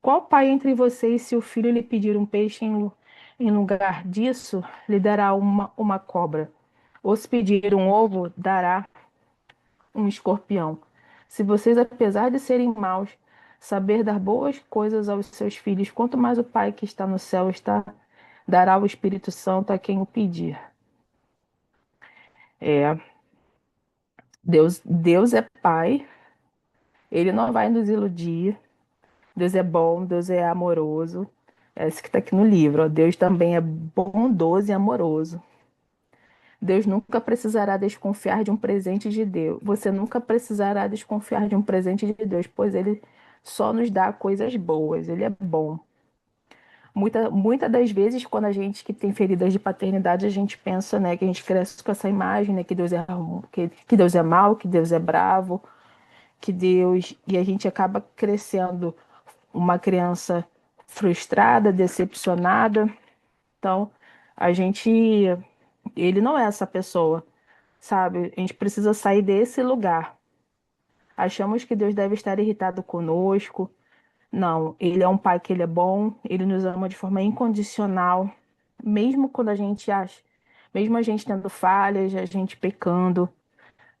Qual pai entre vocês, se o filho lhe pedir um peixe em lugar disso, lhe dará uma cobra? Ou se pedir um ovo, dará um escorpião? Se vocês, apesar de serem maus, saber dar boas coisas aos seus filhos, quanto mais o Pai que está no céu dará o Espírito Santo a quem o pedir. É, Deus é Pai, Ele não vai nos iludir. Deus é bom, Deus é amoroso. É isso que está aqui no livro. Ó. Deus também é bondoso e amoroso. Deus nunca precisará desconfiar de um presente de Deus. Você nunca precisará desconfiar de um presente de Deus, pois Ele só nos dá coisas boas. Ele é bom. Muita das vezes, quando a gente que tem feridas de paternidade, a gente pensa, né, que a gente cresce com essa imagem, né, que Deus é mau, que Deus é bravo, que Deus e a gente acaba crescendo uma criança frustrada, decepcionada. Então, a gente ele não é essa pessoa, sabe? A gente precisa sair desse lugar. Achamos que Deus deve estar irritado conosco. Não, ele é um pai que ele é bom, ele nos ama de forma incondicional, mesmo quando a gente acha, mesmo a gente tendo falhas, a gente pecando,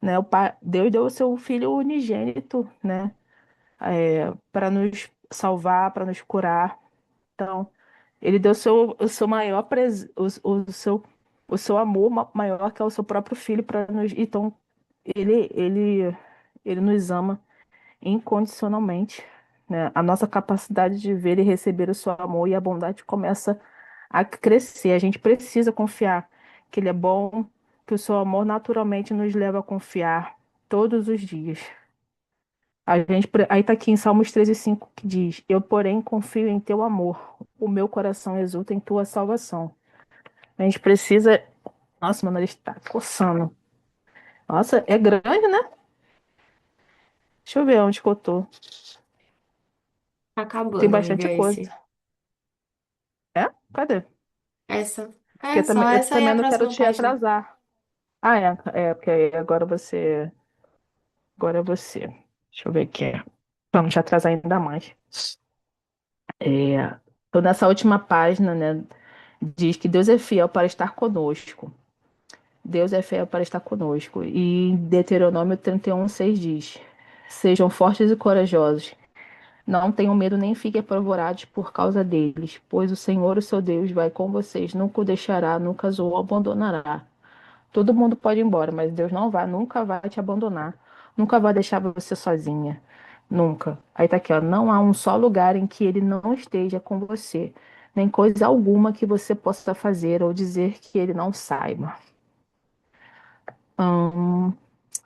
né? O pai, Deus deu o seu filho unigênito, né? Para nos salvar, para nos curar. Então, ele deu o seu maior o seu amor maior que é o seu próprio filho para nos. Então, ele, ele, ele nos ama incondicionalmente, né? A nossa capacidade de ver e receber o seu amor e a bondade começa a crescer. A gente precisa confiar que ele é bom, que o seu amor naturalmente nos leva a confiar todos os dias. Aí está aqui em Salmos 13:5 que diz: Eu, porém, confio em teu amor, o meu coração exulta em tua salvação. A gente precisa. Nossa, mano, ele está coçando. Nossa, é grande, né? Deixa eu ver onde que eu tô. Tá Tem acabando, amiga, bastante coisa. esse. É? Cadê? Essa. Porque É, só eu essa aí é a também não quero próxima te página. atrasar. Ah, porque aí agora você. Agora é você. Deixa eu ver aqui. Pra não te atrasar ainda mais. Tô nessa última página, né? Diz que Deus é fiel para estar conosco. Deus é fiel para estar conosco. E em Deuteronômio 31:6 diz: Sejam fortes e corajosos. Não tenham medo nem fiquem apavorados por causa deles, pois o Senhor, o seu Deus, vai com vocês, nunca o deixará, nunca o abandonará. Todo mundo pode ir embora, mas Deus não vai, nunca vai te abandonar, nunca vai deixar você sozinha, nunca. Aí tá aqui, ó, não há um só lugar em que ele não esteja com você, nem coisa alguma que você possa fazer ou dizer que ele não saiba.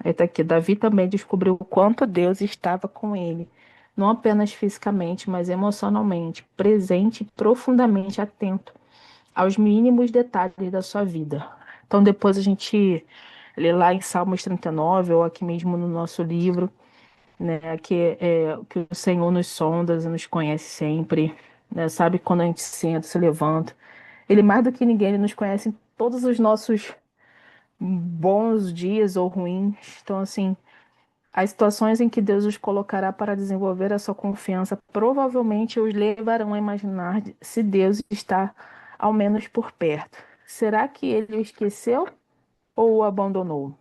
Aí tá aqui, Davi também descobriu o quanto Deus estava com ele, não apenas fisicamente, mas emocionalmente, presente e profundamente atento aos mínimos detalhes da sua vida. Então depois a gente lê lá em Salmos 39 ou aqui mesmo no nosso livro. né? Que o Senhor nos sonda e nos conhece sempre, né? Sabe quando a gente senta, se levanta. Ele mais do que ninguém, ele nos conhece em todos os nossos bons dias ou ruins. Então, assim, as situações em que Deus os colocará para desenvolver a sua confiança provavelmente os levarão a imaginar se Deus está ao menos por perto. Será que ele o esqueceu ou o abandonou?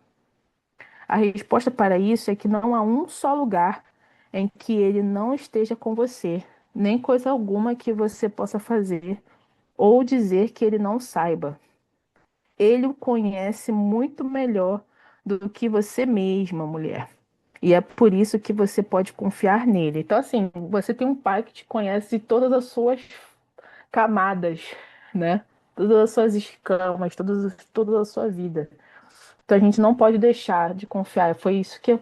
A resposta para isso é que não há um só lugar em que ele não esteja com você, nem coisa alguma que você possa fazer ou dizer que ele não saiba. Ele o conhece muito melhor do que você mesma, mulher. E é por isso que você pode confiar nele. Então, assim, você tem um pai que te conhece todas as suas camadas, né? Todas as suas escamas, toda a sua vida. Então a gente não pode deixar de confiar. Foi isso que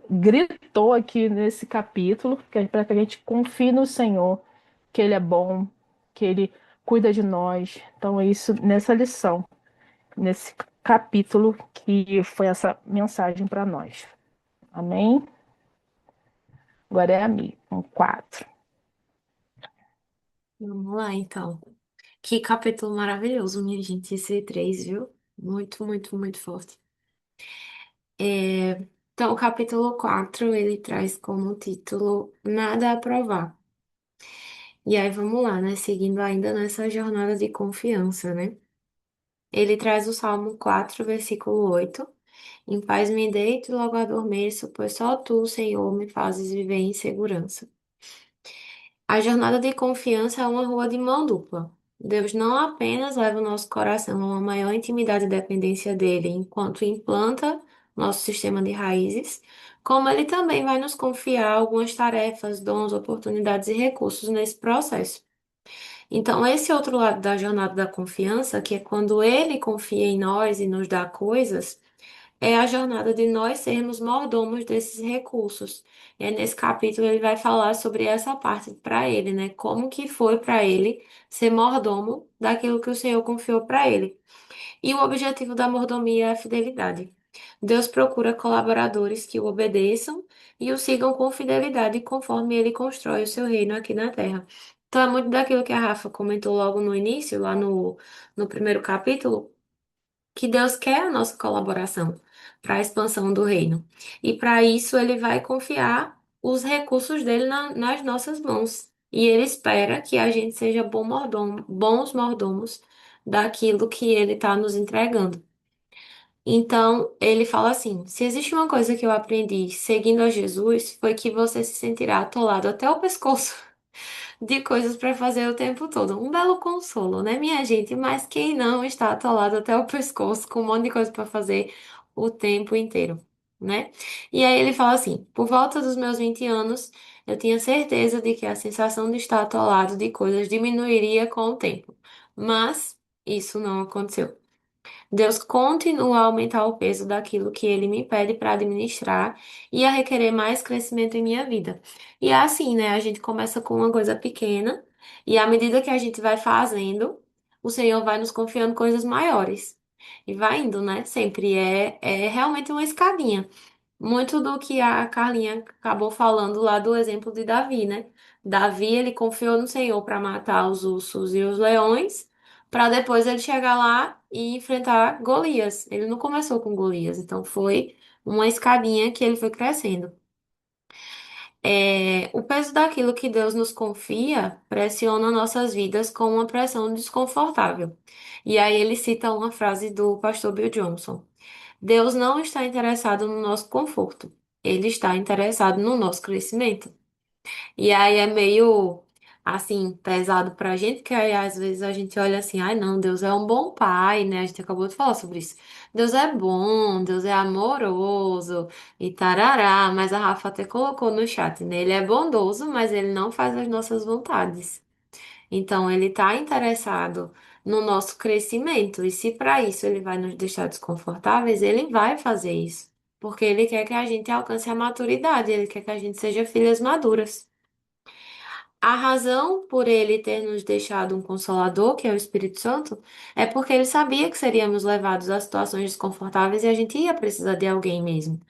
gritou aqui nesse capítulo, para que a gente confie no Senhor, que Ele é bom, que Ele cuida de nós. Então é isso nessa lição, nesse capítulo que foi essa mensagem para nós. Amém? Agora é a mim, um 4. Vamos lá, então. Que capítulo maravilhoso, minha gente, esse 3, viu? Muito, muito, muito forte. Então, o capítulo 4 ele traz como título Nada a provar. E aí, vamos lá, né? Seguindo ainda nessa jornada de confiança, né? Ele traz o Salmo 4 versículo 8. Em paz me deito e logo adormeço, pois só tu, Senhor, me fazes viver em segurança. A jornada de confiança é uma rua de mão dupla. Deus não apenas leva o nosso coração a uma maior intimidade e dependência dele enquanto implanta nosso sistema de raízes, como ele também vai nos confiar algumas tarefas, dons, oportunidades e recursos nesse processo. Então, esse outro lado da jornada da confiança, que é quando ele confia em nós e nos dá coisas, é a jornada de nós sermos mordomos desses recursos. E aí, nesse capítulo ele vai falar sobre essa parte para ele, né? Como que foi para ele ser mordomo daquilo que o Senhor confiou para ele. E o objetivo da mordomia é a fidelidade. Deus procura colaboradores que o obedeçam e o sigam com fidelidade conforme ele constrói o seu reino aqui na terra. Então é muito daquilo que a Rafa comentou logo no início, lá no primeiro capítulo, que Deus quer a nossa colaboração para a expansão do reino. E para isso ele vai confiar os recursos dele nas nossas mãos. E ele espera que a gente seja bons mordomos daquilo que ele está nos entregando. Então, ele fala assim: se existe uma coisa que eu aprendi seguindo a Jesus, foi que você se sentirá atolado até o pescoço de coisas para fazer o tempo todo. Um belo consolo, né, minha gente? Mas quem não está atolado até o pescoço com um monte de coisa para fazer o tempo inteiro, né? E aí ele fala assim: por volta dos meus 20 anos, eu tinha certeza de que a sensação de estar atolado de coisas diminuiria com o tempo. Mas isso não aconteceu. Deus continua a aumentar o peso daquilo que ele me pede para administrar e a requerer mais crescimento em minha vida. E é assim, né? A gente começa com uma coisa pequena e à medida que a gente vai fazendo, o Senhor vai nos confiando coisas maiores. E vai indo, né? Sempre é realmente uma escadinha. Muito do que a Carlinha acabou falando lá do exemplo de Davi, né? Davi, ele confiou no Senhor para matar os ursos e os leões, para depois ele chegar lá e enfrentar Golias. Ele não começou com Golias, então foi uma escadinha que ele foi crescendo. O peso daquilo que Deus nos confia pressiona nossas vidas com uma pressão desconfortável. E aí ele cita uma frase do pastor Bill Johnson. Deus não está interessado no nosso conforto, ele está interessado no nosso crescimento. E aí é meio assim pesado pra gente, que aí às vezes a gente olha assim, ai não, Deus é um bom pai, né? A gente acabou de falar sobre isso. Deus é bom, Deus é amoroso e tarará, mas a Rafa até colocou no chat, né? Ele é bondoso, mas ele não faz as nossas vontades. Então, ele está interessado no nosso crescimento, e se para isso ele vai nos deixar desconfortáveis, ele vai fazer isso, porque ele quer que a gente alcance a maturidade, ele quer que a gente seja filhas maduras. A razão por ele ter nos deixado um consolador, que é o Espírito Santo, é porque ele sabia que seríamos levados a situações desconfortáveis e a gente ia precisar de alguém mesmo.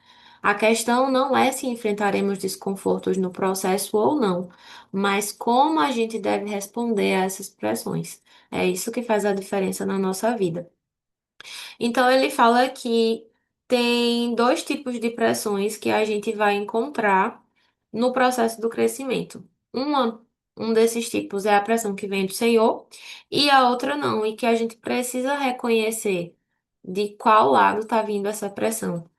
A questão não é se enfrentaremos desconfortos no processo ou não, mas como a gente deve responder a essas pressões. É isso que faz a diferença na nossa vida. Então, ele fala que tem dois tipos de pressões que a gente vai encontrar no processo do crescimento. Um desses tipos é a pressão que vem do Senhor, e a outra não, e que a gente precisa reconhecer de qual lado está vindo essa pressão.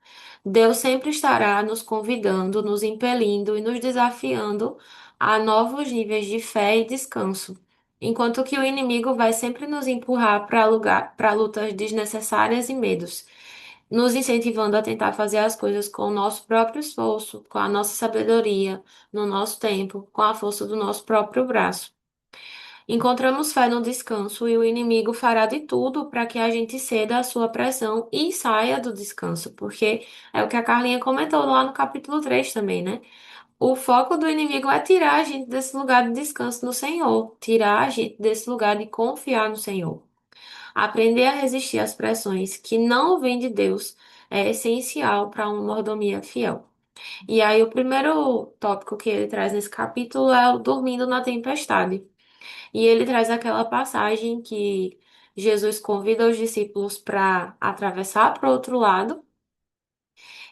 Deus sempre estará nos convidando, nos impelindo e nos desafiando a novos níveis de fé e descanso, enquanto que o inimigo vai sempre nos empurrar para lutas desnecessárias e medos, nos incentivando a tentar fazer as coisas com o nosso próprio esforço, com a nossa sabedoria, no nosso tempo, com a força do nosso próprio braço. Encontramos fé no descanso e o inimigo fará de tudo para que a gente ceda à sua pressão e saia do descanso, porque é o que a Carlinha comentou lá no capítulo 3 também, né? O foco do inimigo é tirar a gente desse lugar de descanso no Senhor, tirar a gente desse lugar de confiar no Senhor. Aprender a resistir às pressões que não vêm de Deus é essencial para uma mordomia fiel. E aí, o primeiro tópico que ele traz nesse capítulo é o dormindo na tempestade. E ele traz aquela passagem que Jesus convida os discípulos para atravessar para o outro lado.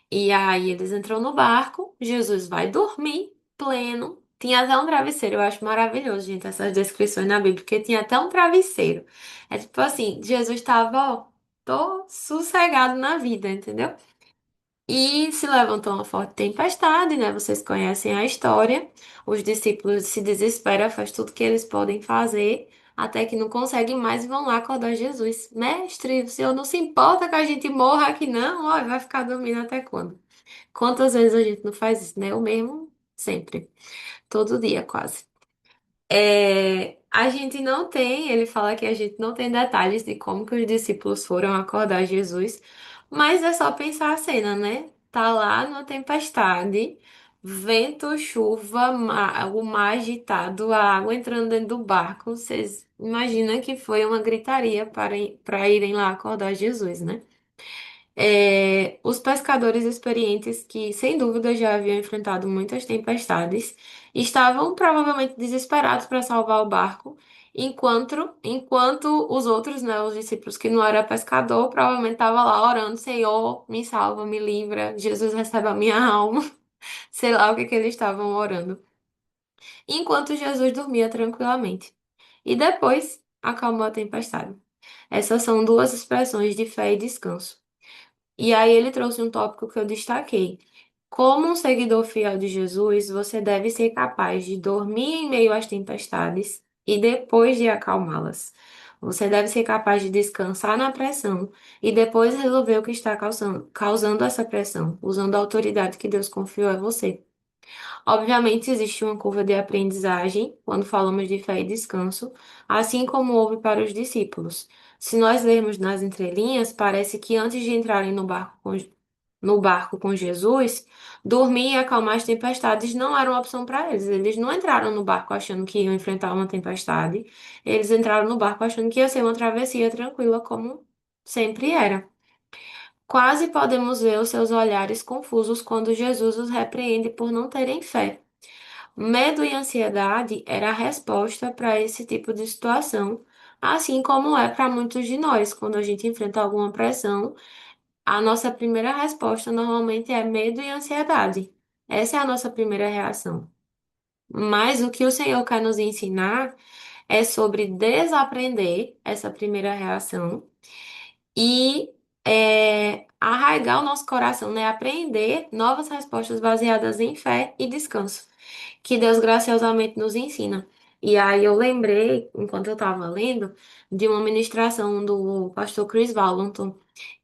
E aí eles entram no barco, Jesus vai dormir pleno. Tinha até um travesseiro, eu acho maravilhoso, gente, essas descrições na Bíblia, porque tinha até um travesseiro. É tipo assim, Jesus estava, ó, tô sossegado na vida, entendeu? E se levantou uma forte tempestade, né? Vocês conhecem a história. Os discípulos se desesperam, faz tudo que eles podem fazer, até que não conseguem mais e vão lá acordar Jesus. Mestre, o senhor não se importa que a gente morra aqui, não? Ó, vai ficar dormindo até quando? Quantas vezes a gente não faz isso, né? Eu mesmo, sempre. Todo dia, quase. A gente não tem, ele fala que a gente não tem detalhes de como que os discípulos foram acordar Jesus, mas é só pensar a cena, né? Tá lá numa tempestade, vento, chuva, o mar agitado, a água entrando dentro do barco. Vocês imaginam que foi uma gritaria para irem lá acordar Jesus, né? Os pescadores experientes, que sem dúvida já haviam enfrentado muitas tempestades, estavam provavelmente desesperados para salvar o barco, enquanto os outros, né, os discípulos que não eram pescador, provavelmente estavam lá orando: Senhor, me salva, me livra, Jesus recebe a minha alma, sei lá o que que eles estavam orando. Enquanto Jesus dormia tranquilamente. E depois acalmou a tempestade. Essas são duas expressões de fé e descanso. E aí ele trouxe um tópico que eu destaquei. Como um seguidor fiel de Jesus, você deve ser capaz de dormir em meio às tempestades e depois de acalmá-las. Você deve ser capaz de descansar na pressão e depois resolver o que está causando essa pressão, usando a autoridade que Deus confiou a você. Obviamente, existe uma curva de aprendizagem quando falamos de fé e descanso, assim como houve para os discípulos. Se nós lermos nas entrelinhas, parece que antes de entrarem no barco com Jesus, dormir e acalmar as tempestades não era uma opção para eles. Eles não entraram no barco achando que iam enfrentar uma tempestade, eles entraram no barco achando que ia ser uma travessia tranquila, como sempre era. Quase podemos ver os seus olhares confusos quando Jesus os repreende por não terem fé. Medo e ansiedade era a resposta para esse tipo de situação, assim como é para muitos de nós. Quando a gente enfrenta alguma pressão, a nossa primeira resposta normalmente é medo e ansiedade. Essa é a nossa primeira reação. Mas o que o Senhor quer nos ensinar é sobre desaprender essa primeira reação e arraigar o nosso coração, né? Aprender novas respostas baseadas em fé e descanso, que Deus graciosamente nos ensina. E aí eu lembrei, enquanto eu estava lendo, de uma ministração do pastor Chris Vallotton,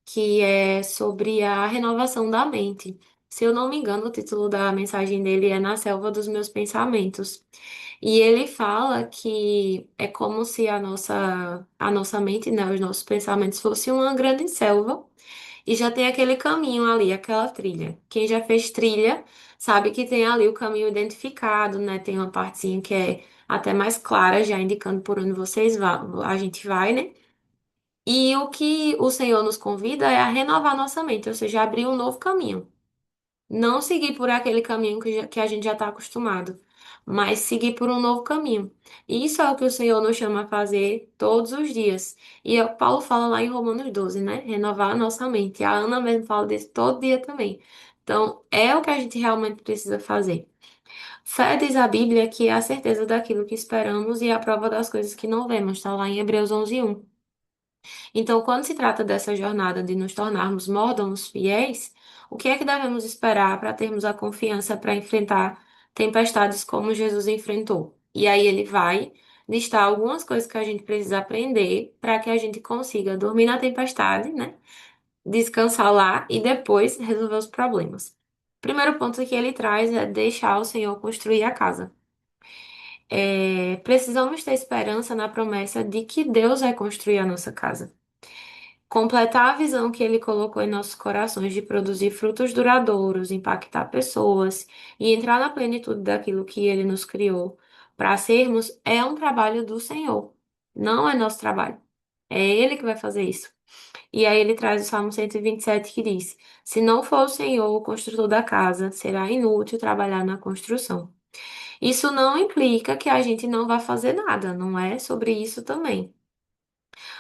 que é sobre a renovação da mente. Se eu não me engano, o título da mensagem dele é Na Selva dos Meus Pensamentos. E ele fala que é como se a nossa mente, né, os nossos pensamentos fossem uma grande selva e já tem aquele caminho ali, aquela trilha. Quem já fez trilha sabe que tem ali o caminho identificado, né? Tem uma partezinha que é até mais clara, já indicando por onde a gente vai, né? E o que o Senhor nos convida é a renovar nossa mente, ou seja, abrir um novo caminho. Não seguir por aquele caminho que a gente já está acostumado, mas seguir por um novo caminho. E isso é o que o Senhor nos chama a fazer todos os dias. E é o que Paulo fala lá em Romanos 12, né? Renovar a nossa mente. A Ana mesmo fala disso todo dia também. Então, é o que a gente realmente precisa fazer. Fé, diz a Bíblia, que é a certeza daquilo que esperamos e a prova das coisas que não vemos. Está lá em Hebreus 11:1. Então, quando se trata dessa jornada de nos tornarmos mordomos fiéis, o que é que devemos esperar para termos a confiança para enfrentar tempestades como Jesus enfrentou? E aí ele vai listar algumas coisas que a gente precisa aprender para que a gente consiga dormir na tempestade, né? Descansar lá e depois resolver os problemas. O primeiro ponto que ele traz é deixar o Senhor construir a casa. Precisamos ter esperança na promessa de que Deus vai construir a nossa casa. Completar a visão que ele colocou em nossos corações de produzir frutos duradouros, impactar pessoas e entrar na plenitude daquilo que ele nos criou para sermos é um trabalho do Senhor, não é nosso trabalho. É ele que vai fazer isso. E aí ele traz o Salmo 127 que diz: Se não for o Senhor o construtor da casa, será inútil trabalhar na construção. Isso não implica que a gente não vá fazer nada, não é sobre isso também,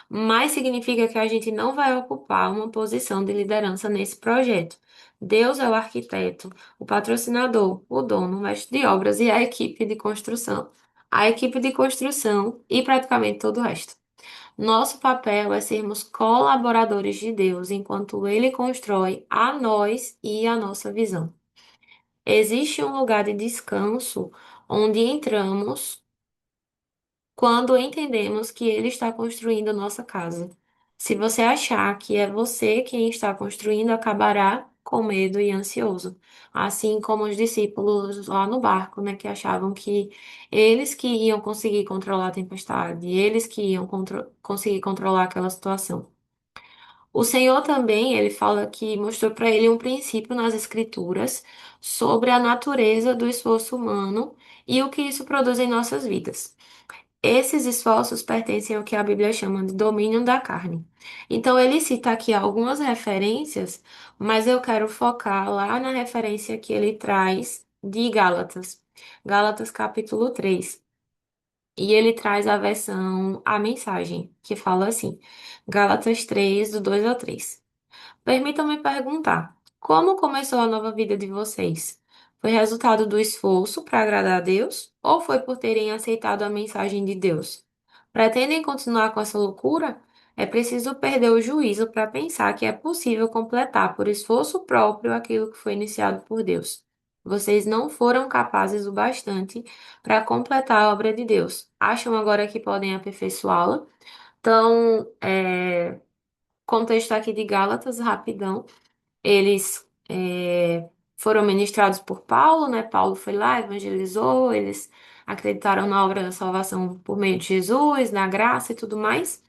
mas significa que a gente não vai ocupar uma posição de liderança nesse projeto. Deus é o arquiteto, o patrocinador, o dono, o mestre de obras e a equipe de construção. A equipe de construção e praticamente todo o resto. Nosso papel é sermos colaboradores de Deus enquanto Ele constrói a nós e a nossa visão. Existe um lugar de descanso onde entramos quando entendemos que Ele está construindo nossa casa. Se você achar que é você quem está construindo, acabará com medo e ansioso. Assim como os discípulos lá no barco, né, que achavam que eles que iam conseguir controlar a tempestade, eles que iam conseguir controlar aquela situação. O Senhor também, ele fala que mostrou para ele um princípio nas Escrituras sobre a natureza do esforço humano e o que isso produz em nossas vidas. Esses esforços pertencem ao que a Bíblia chama de domínio da carne. Então, ele cita aqui algumas referências, mas eu quero focar lá na referência que ele traz de Gálatas. Gálatas capítulo 3. E ele traz a versão, a mensagem, que fala assim, Gálatas 3, do 2 ao 3. Permitam-me perguntar, como começou a nova vida de vocês? Foi resultado do esforço para agradar a Deus ou foi por terem aceitado a mensagem de Deus? Pretendem continuar com essa loucura? É preciso perder o juízo para pensar que é possível completar por esforço próprio aquilo que foi iniciado por Deus. Vocês não foram capazes o bastante para completar a obra de Deus. Acham agora que podem aperfeiçoá-la? Então, contexto aqui de Gálatas, rapidão. Eles foram ministrados por Paulo, né? Paulo foi lá, evangelizou, eles acreditaram na obra da salvação por meio de Jesus, na graça e tudo mais.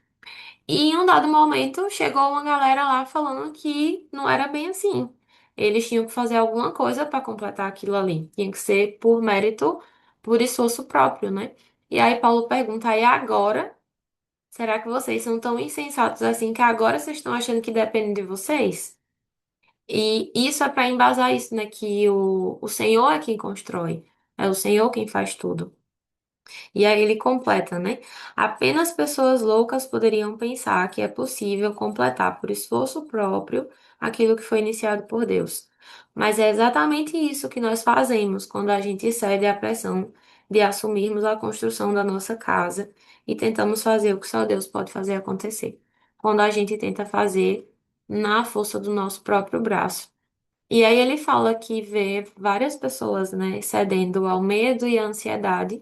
E em um dado momento chegou uma galera lá falando que não era bem assim. Eles tinham que fazer alguma coisa para completar aquilo ali. Tinha que ser por mérito, por esforço próprio, né? E aí Paulo pergunta, e agora? Será que vocês são tão insensatos assim que agora vocês estão achando que depende de vocês? E isso é para embasar isso, né? Que o Senhor é quem constrói, é o Senhor quem faz tudo. E aí ele completa, né? Apenas pessoas loucas poderiam pensar que é possível completar por esforço próprio aquilo que foi iniciado por Deus. Mas é exatamente isso que nós fazemos quando a gente cede à pressão de assumirmos a construção da nossa casa e tentamos fazer o que só Deus pode fazer acontecer. Quando a gente tenta fazer na força do nosso próprio braço. E aí ele fala que vê várias pessoas, né, cedendo ao medo e à ansiedade,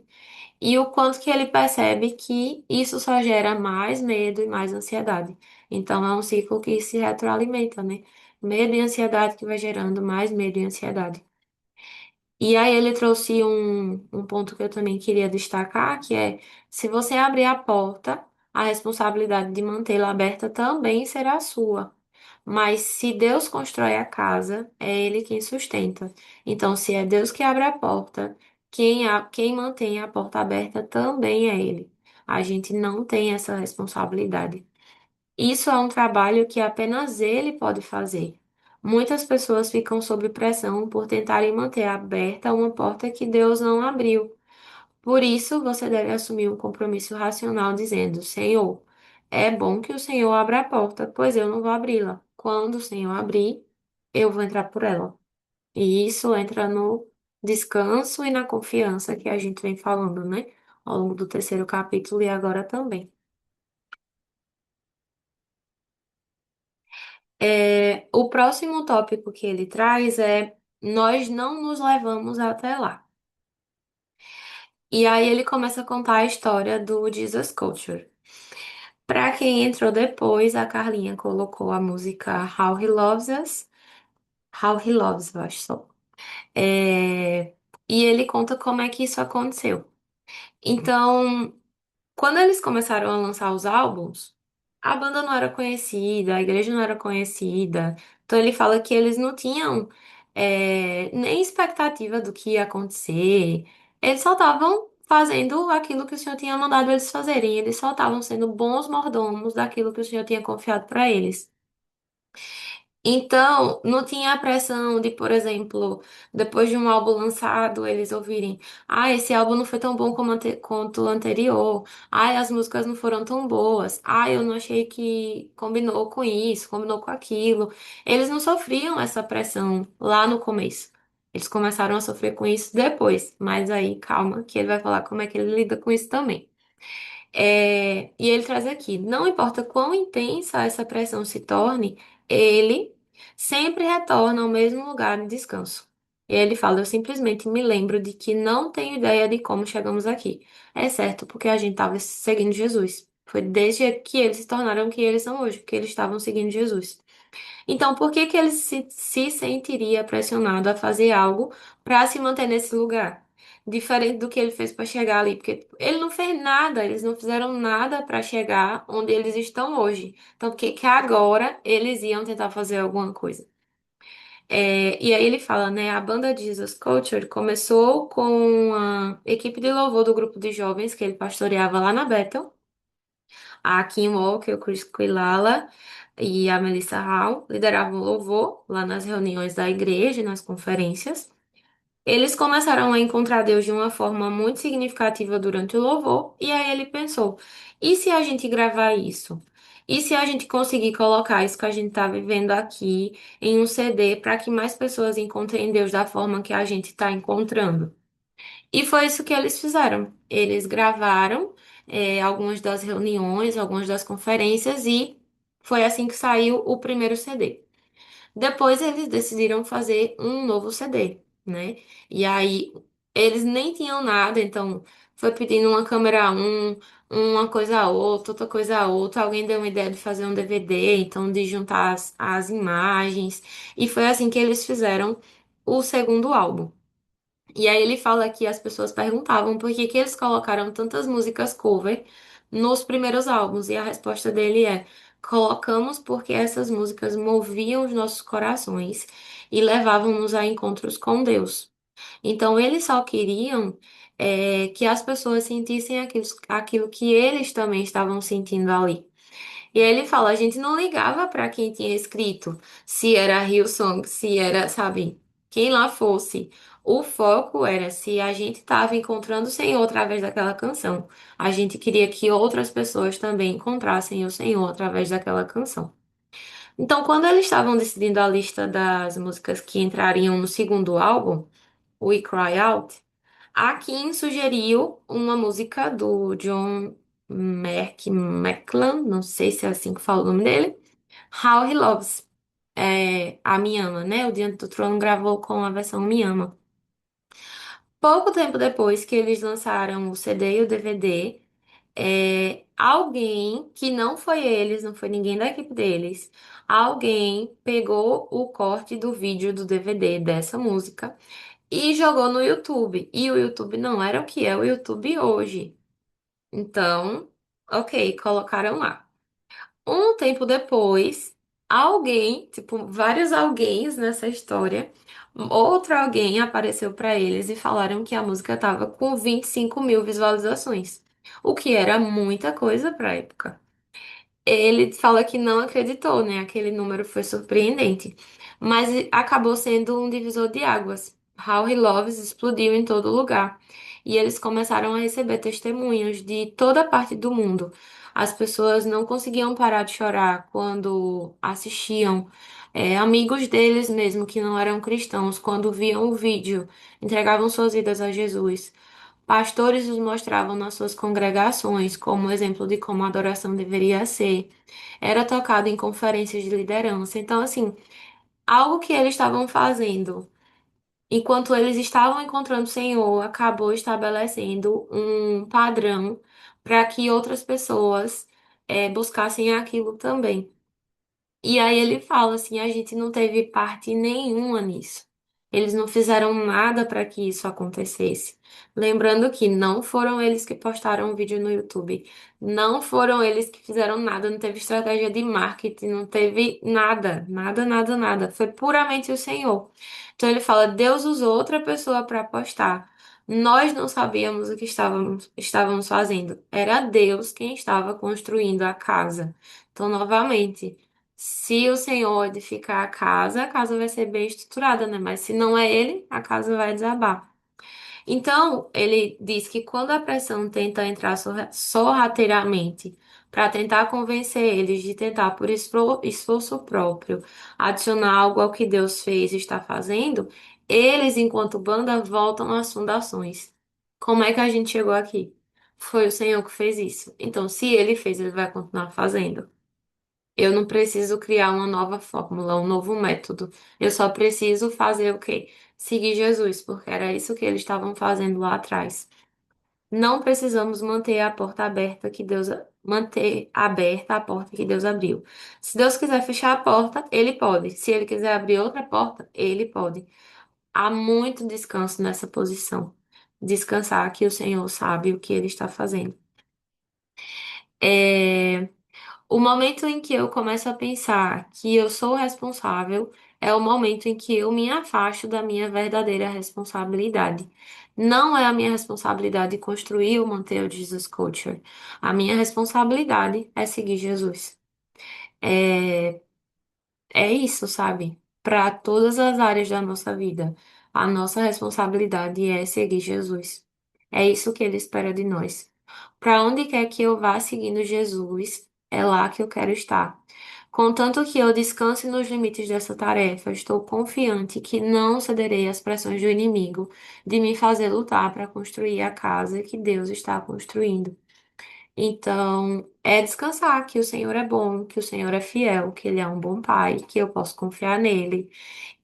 e o quanto que ele percebe que isso só gera mais medo e mais ansiedade. Então é um ciclo que se retroalimenta, né? Medo e ansiedade que vai gerando mais medo e ansiedade. E aí ele trouxe um ponto que eu também queria destacar, que é, se você abrir a porta, a responsabilidade de mantê-la aberta também será sua. Mas se Deus constrói a casa, é Ele quem sustenta. Então, se é Deus que abre a porta, quem mantém a porta aberta também é Ele. A gente não tem essa responsabilidade. Isso é um trabalho que apenas Ele pode fazer. Muitas pessoas ficam sob pressão por tentarem manter aberta uma porta que Deus não abriu. Por isso, você deve assumir um compromisso racional dizendo: Senhor, é bom que o Senhor abra a porta, pois eu não vou abri-la. Quando o Senhor abrir, eu vou entrar por ela. E isso entra no descanso e na confiança que a gente vem falando, né? Ao longo do terceiro capítulo e agora também. O próximo tópico que ele traz é: nós não nos levamos até lá. E aí ele começa a contar a história do Jesus Culture. Para quem entrou depois, a Carlinha colocou a música How He Loves Us. How He Loves, eu acho só. E ele conta como é que isso aconteceu. Então, quando eles começaram a lançar os álbuns, a banda não era conhecida, a igreja não era conhecida. Então ele fala que eles não tinham nem expectativa do que ia acontecer. Eles só estavam fazendo aquilo que o Senhor tinha mandado eles fazerem. Eles só estavam sendo bons mordomos daquilo que o Senhor tinha confiado para eles. Então, não tinha a pressão de, por exemplo, depois de um álbum lançado, eles ouvirem: ah, esse álbum não foi tão bom como quanto o anterior. Ah, as músicas não foram tão boas. Ah, eu não achei que combinou com isso, combinou com aquilo. Eles não sofriam essa pressão lá no começo. Eles começaram a sofrer com isso depois. Mas aí, calma, que ele vai falar como é que ele lida com isso também. E ele traz aqui: não importa quão intensa essa pressão se torne, ele sempre retorna ao mesmo lugar de descanso. E ele fala: eu simplesmente me lembro de que não tenho ideia de como chegamos aqui. É certo, porque a gente estava seguindo Jesus. Foi desde que eles se tornaram o que eles são hoje, porque eles estavam seguindo Jesus. Então, por que que ele se sentiria pressionado a fazer algo para se manter nesse lugar? Diferente do que ele fez para chegar ali, porque ele não fez nada, eles não fizeram nada para chegar onde eles estão hoje. Então, por que que agora eles iam tentar fazer alguma coisa? E aí ele fala, né? A banda Jesus Culture começou com a equipe de louvor do grupo de jovens que ele pastoreava lá na Bethel. A Kim Walker, o Chris Quilala e a Melissa Hall lideravam o louvor lá nas reuniões da igreja, e nas conferências. Eles começaram a encontrar Deus de uma forma muito significativa durante o louvor, e aí ele pensou: e se a gente gravar isso? E se a gente conseguir colocar isso que a gente está vivendo aqui em um CD para que mais pessoas encontrem Deus da forma que a gente está encontrando? E foi isso que eles fizeram. Eles gravaram, algumas das reuniões, algumas das conferências, e foi assim que saiu o primeiro CD. Depois eles decidiram fazer um novo CD, né? E aí eles nem tinham nada, então foi pedindo uma câmera uma coisa a outra, outra coisa a outra. Alguém deu uma ideia de fazer um DVD, então de juntar as imagens. E foi assim que eles fizeram o segundo álbum. E aí ele fala que as pessoas perguntavam por que que eles colocaram tantas músicas cover nos primeiros álbuns. E a resposta dele é: colocamos porque essas músicas moviam os nossos corações e levavam-nos a encontros com Deus. Então eles só queriam que as pessoas sentissem aquilo que eles também estavam sentindo ali. E aí ele fala: a gente não ligava para quem tinha escrito, se era Hillsong, se era, sabe, quem lá fosse. O foco era se a gente estava encontrando o Senhor através daquela canção. A gente queria que outras pessoas também encontrassem o Senhor através daquela canção. Então, quando eles estavam decidindo a lista das músicas que entrariam no segundo álbum, We Cry Out, a Kim sugeriu uma música do John Macklin, não sei se é assim que fala o nome dele, How He Loves, a Me Ama, né? O Diante do Trono gravou com a versão Me Ama. Pouco tempo depois que eles lançaram o CD e o DVD, alguém, que não foi eles, não foi ninguém da equipe deles, alguém pegou o corte do vídeo do DVD dessa música e jogou no YouTube. E o YouTube não era o que é o YouTube hoje. Então, ok, colocaram lá. Um tempo depois, alguém, tipo, vários alguéns nessa história, outro alguém apareceu pra eles e falaram que a música tava com 25 mil visualizações, o que era muita coisa pra época. ele fala que não acreditou, né? Aquele número foi surpreendente, mas acabou sendo um divisor de águas. How He Loves explodiu em todo lugar e eles começaram a receber testemunhos de toda parte do mundo. As pessoas não conseguiam parar de chorar quando assistiam. Amigos deles mesmo que não eram cristãos, quando viam o vídeo, entregavam suas vidas a Jesus. Pastores os mostravam nas suas congregações como exemplo de como a adoração deveria ser. Era tocado em conferências de liderança. Então, assim, algo que eles estavam fazendo enquanto eles estavam encontrando o Senhor, acabou estabelecendo um padrão para que outras pessoas buscassem aquilo também. E aí ele fala assim, a gente não teve parte nenhuma nisso. Eles não fizeram nada para que isso acontecesse. Lembrando que não foram eles que postaram o vídeo no YouTube, não foram eles que fizeram nada, não teve estratégia de marketing, não teve nada, nada, nada, nada. Foi puramente o Senhor. Então ele fala, Deus usou outra pessoa para postar. Nós não sabíamos o que estávamos fazendo. Era Deus quem estava construindo a casa. Então, novamente. Se o Senhor edificar a casa vai ser bem estruturada, né? Mas se não é ele, a casa vai desabar. Então, ele diz que quando a pressão tenta entrar sorrateiramente para tentar convencer eles de tentar por esforço próprio adicionar algo ao que Deus fez e está fazendo, eles, enquanto banda, voltam às fundações. Como é que a gente chegou aqui? Foi o Senhor que fez isso. Então, se ele fez, ele vai continuar fazendo. Eu não preciso criar uma nova fórmula, um novo método. Eu só preciso fazer o quê? Seguir Jesus, porque era isso que eles estavam fazendo lá atrás. Não precisamos manter aberta a porta que Deus abriu. Se Deus quiser fechar a porta, ele pode. Se ele quiser abrir outra porta, ele pode. Há muito descanso nessa posição. Descansar que o Senhor sabe o que ele está fazendo. É, O momento em que eu começo a pensar que eu sou responsável é o momento em que eu me afasto da minha verdadeira responsabilidade. Não é a minha responsabilidade construir ou manter o Jesus Culture. A minha responsabilidade é seguir Jesus. É, é isso, sabe? Para todas as áreas da nossa vida. A nossa responsabilidade é seguir Jesus. É isso que ele espera de nós. Para onde quer que eu vá seguindo Jesus, é lá que eu quero estar. Contanto que eu descanse nos limites dessa tarefa, estou confiante que não cederei às pressões do inimigo de me fazer lutar para construir a casa que Deus está construindo. Então, é descansar que o Senhor é bom, que o Senhor é fiel, que Ele é um bom pai, que eu posso confiar nele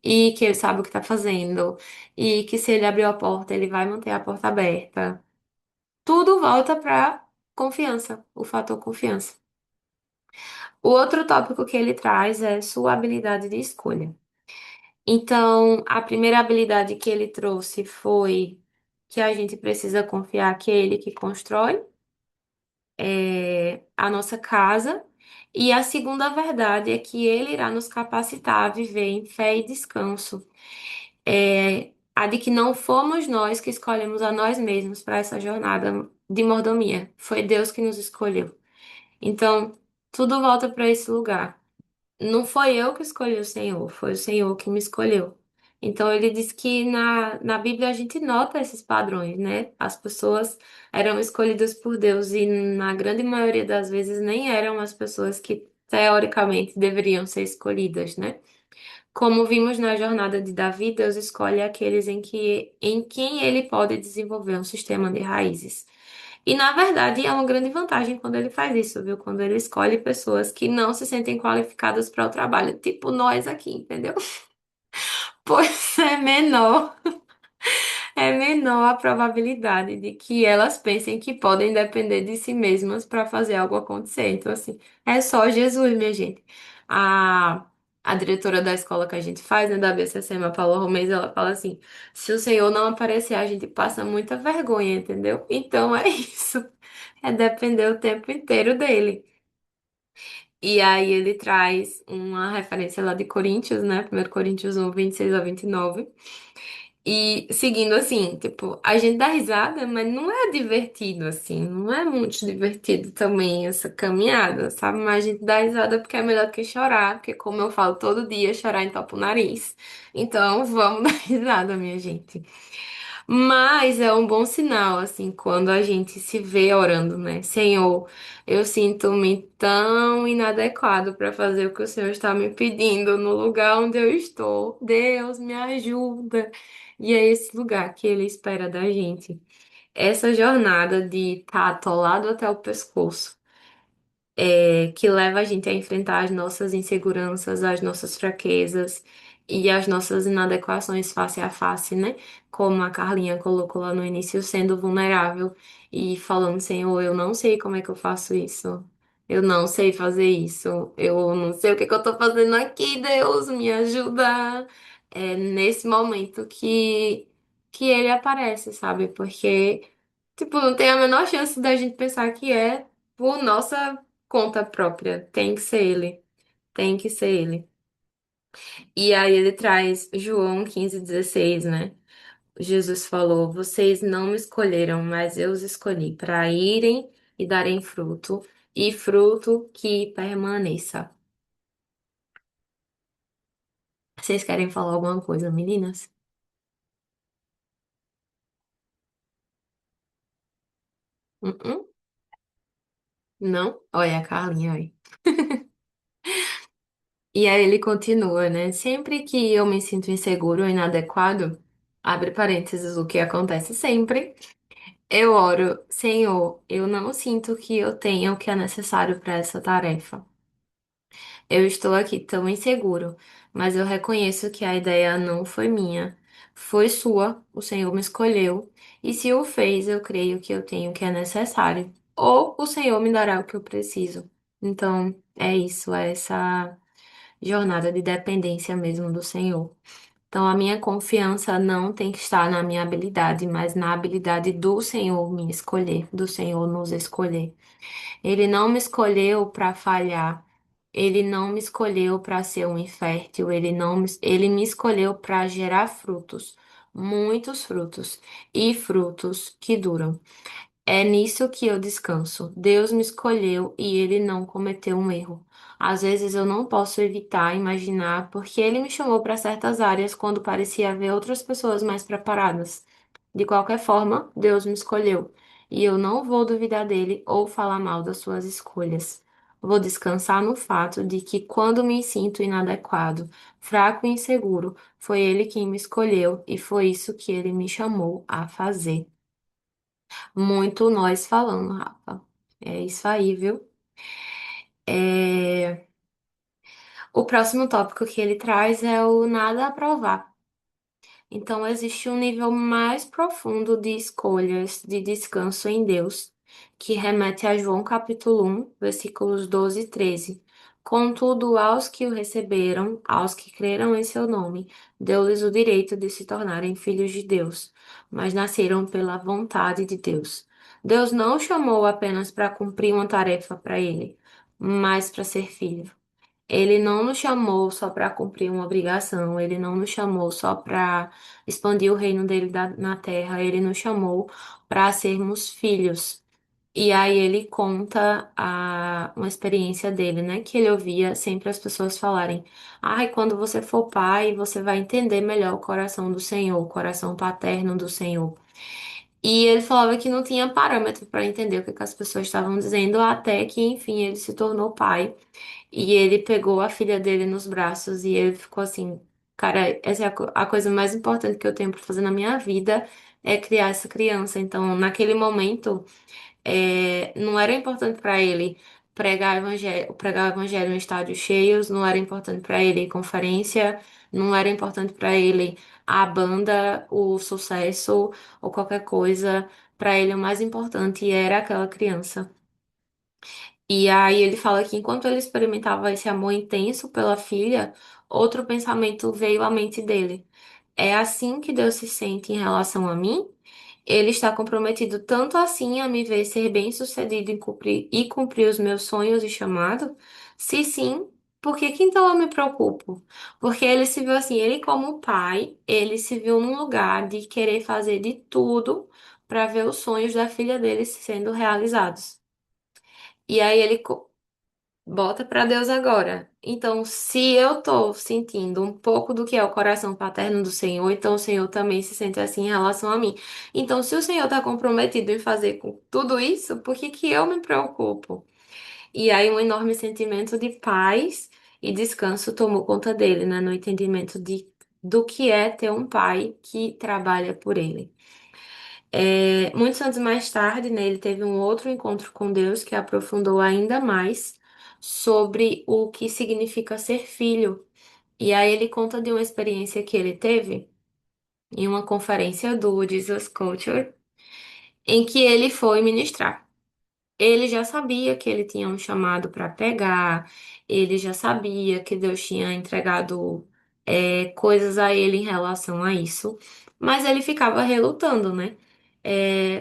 e que Ele sabe o que está fazendo e que se Ele abriu a porta, Ele vai manter a porta aberta. Tudo volta para confiança, o fator confiança. O outro tópico que ele traz é sua habilidade de escolha. Então, a primeira habilidade que ele trouxe foi que a gente precisa confiar que é ele que constrói a nossa casa. E a segunda verdade é que ele irá nos capacitar a viver em fé e descanso. A de que não fomos nós que escolhemos a nós mesmos para essa jornada de mordomia. Foi Deus que nos escolheu. Então, tudo volta para esse lugar. Não foi eu que escolhi o Senhor, foi o Senhor que me escolheu. Então ele diz que na Bíblia a gente nota esses padrões, né? As pessoas eram escolhidas por Deus e na grande maioria das vezes nem eram as pessoas que teoricamente deveriam ser escolhidas, né? Como vimos na jornada de Davi, Deus escolhe aqueles em quem ele pode desenvolver um sistema de raízes. E, na verdade, é uma grande vantagem quando ele faz isso, viu? Quando ele escolhe pessoas que não se sentem qualificadas para o trabalho, tipo nós aqui, entendeu? Pois é menor a probabilidade de que elas pensem que podem depender de si mesmas para fazer algo acontecer. Então, assim, é só Jesus, minha gente. A, a diretora da escola que a gente faz, né, da BCCM, a Paula Romez, ela fala assim: se o Senhor não aparecer, a gente passa muita vergonha, entendeu? Então é isso. É depender o tempo inteiro dele. E aí ele traz uma referência lá de Coríntios, né? 1 Coríntios 1, 26 a 29. E seguindo assim, tipo, a gente dá risada, mas não é divertido assim, não é muito divertido também essa caminhada, sabe? Mas a gente dá risada porque é melhor do que chorar, porque como eu falo todo dia, chorar entope o nariz. Então, vamos dar risada, minha gente. Mas é um bom sinal, assim, quando a gente se vê orando, né? Senhor, eu sinto-me tão inadequado para fazer o que o Senhor está me pedindo no lugar onde eu estou. Deus, me ajuda. E é esse lugar que Ele espera da gente. Essa jornada de estar atolado até o pescoço que leva a gente a enfrentar as nossas inseguranças, as nossas fraquezas e as nossas inadequações face a face, né? Como a Carlinha colocou lá no início, sendo vulnerável e falando, Senhor, eu não sei como é que eu faço isso. Eu não sei fazer isso. Eu não sei o que que eu tô fazendo aqui, Deus, me ajuda. É nesse momento que ele aparece, sabe? Porque, tipo, não tem a menor chance da gente pensar que é por nossa conta própria. Tem que ser ele. Tem que ser ele. E aí ele traz João 15:16, né? Jesus falou: Vocês não me escolheram, mas eu os escolhi para irem e darem fruto, e fruto que permaneça. Vocês querem falar alguma coisa, meninas? Uh-uh. Não? Olha a Carlinha aí. E aí ele continua, né? Sempre que eu me sinto inseguro ou inadequado, abre parênteses, o que acontece sempre. Eu oro, Senhor, eu não sinto que eu tenha o que é necessário para essa tarefa. Eu estou aqui tão inseguro, mas eu reconheço que a ideia não foi minha, foi sua, o Senhor me escolheu, e se o fez, eu creio que eu tenho o que é necessário, ou o Senhor me dará o que eu preciso. Então, é isso, é essa jornada de dependência mesmo do Senhor. Então, a minha confiança não tem que estar na minha habilidade, mas na habilidade do Senhor me escolher, do Senhor nos escolher. Ele não me escolheu para falhar. Ele não me escolheu para ser um infértil. Ele me escolheu para gerar frutos, muitos frutos e frutos que duram. É nisso que eu descanso. Deus me escolheu e ele não cometeu um erro. Às vezes eu não posso evitar imaginar porque ele me chamou para certas áreas quando parecia haver outras pessoas mais preparadas. De qualquer forma, Deus me escolheu e eu não vou duvidar dele ou falar mal das suas escolhas. Vou descansar no fato de que quando me sinto inadequado, fraco e inseguro, foi ele quem me escolheu e foi isso que ele me chamou a fazer. Muito nós falando, Rafa. É isso aí, viu? É, o próximo tópico que ele traz é o nada a provar. Então, existe um nível mais profundo de escolhas de descanso em Deus, que remete a João capítulo 1, versículos 12 e 13. Contudo, aos que o receberam, aos que creram em seu nome, deu-lhes o direito de se tornarem filhos de Deus, mas nasceram pela vontade de Deus. Deus não o chamou apenas para cumprir uma tarefa para ele, mas para ser filho. Ele não nos chamou só para cumprir uma obrigação, ele não nos chamou só para expandir o reino dele na terra, ele nos chamou para sermos filhos. E aí ele conta uma experiência dele, né? Que ele ouvia sempre as pessoas falarem: Ai, quando você for pai, você vai entender melhor o coração do Senhor, o coração paterno do Senhor. E ele falava que não tinha parâmetro para entender o que que as pessoas estavam dizendo, até que, enfim, ele se tornou pai. E ele pegou a filha dele nos braços e ele ficou assim, cara, essa é a coisa mais importante que eu tenho para fazer na minha vida é criar essa criança. Então, naquele momento, não era importante para ele pregar o evangelho em estádios cheios, não era importante para ele ir conferência, não era importante para ele a banda, o sucesso ou qualquer coisa. Para ele, o mais importante era aquela criança. E aí ele fala que enquanto ele experimentava esse amor intenso pela filha, outro pensamento veio à mente dele. É assim que Deus se sente em relação a mim? Ele está comprometido tanto assim a me ver ser bem-sucedido em cumprir os meus sonhos e chamado? Se sim, Por que que então eu me preocupo? Porque ele se viu assim, ele como pai, ele se viu num lugar de querer fazer de tudo para ver os sonhos da filha dele sendo realizados. E aí ele bota para Deus agora. Então, se eu tô sentindo um pouco do que é o coração paterno do Senhor, então o Senhor também se sente assim em relação a mim. Então, se o Senhor está comprometido em fazer com tudo isso, por que que eu me preocupo? E aí um enorme sentimento de paz e descanso tomou conta dele, né, no entendimento do que é ter um pai que trabalha por ele. Muitos anos mais tarde, né, ele teve um outro encontro com Deus que aprofundou ainda mais sobre o que significa ser filho. E aí ele conta de uma experiência que ele teve em uma conferência do Jesus Culture, em que ele foi ministrar. Ele já sabia que ele tinha um chamado para pegar, ele já sabia que Deus tinha entregado coisas a ele em relação a isso, mas ele ficava relutando, né?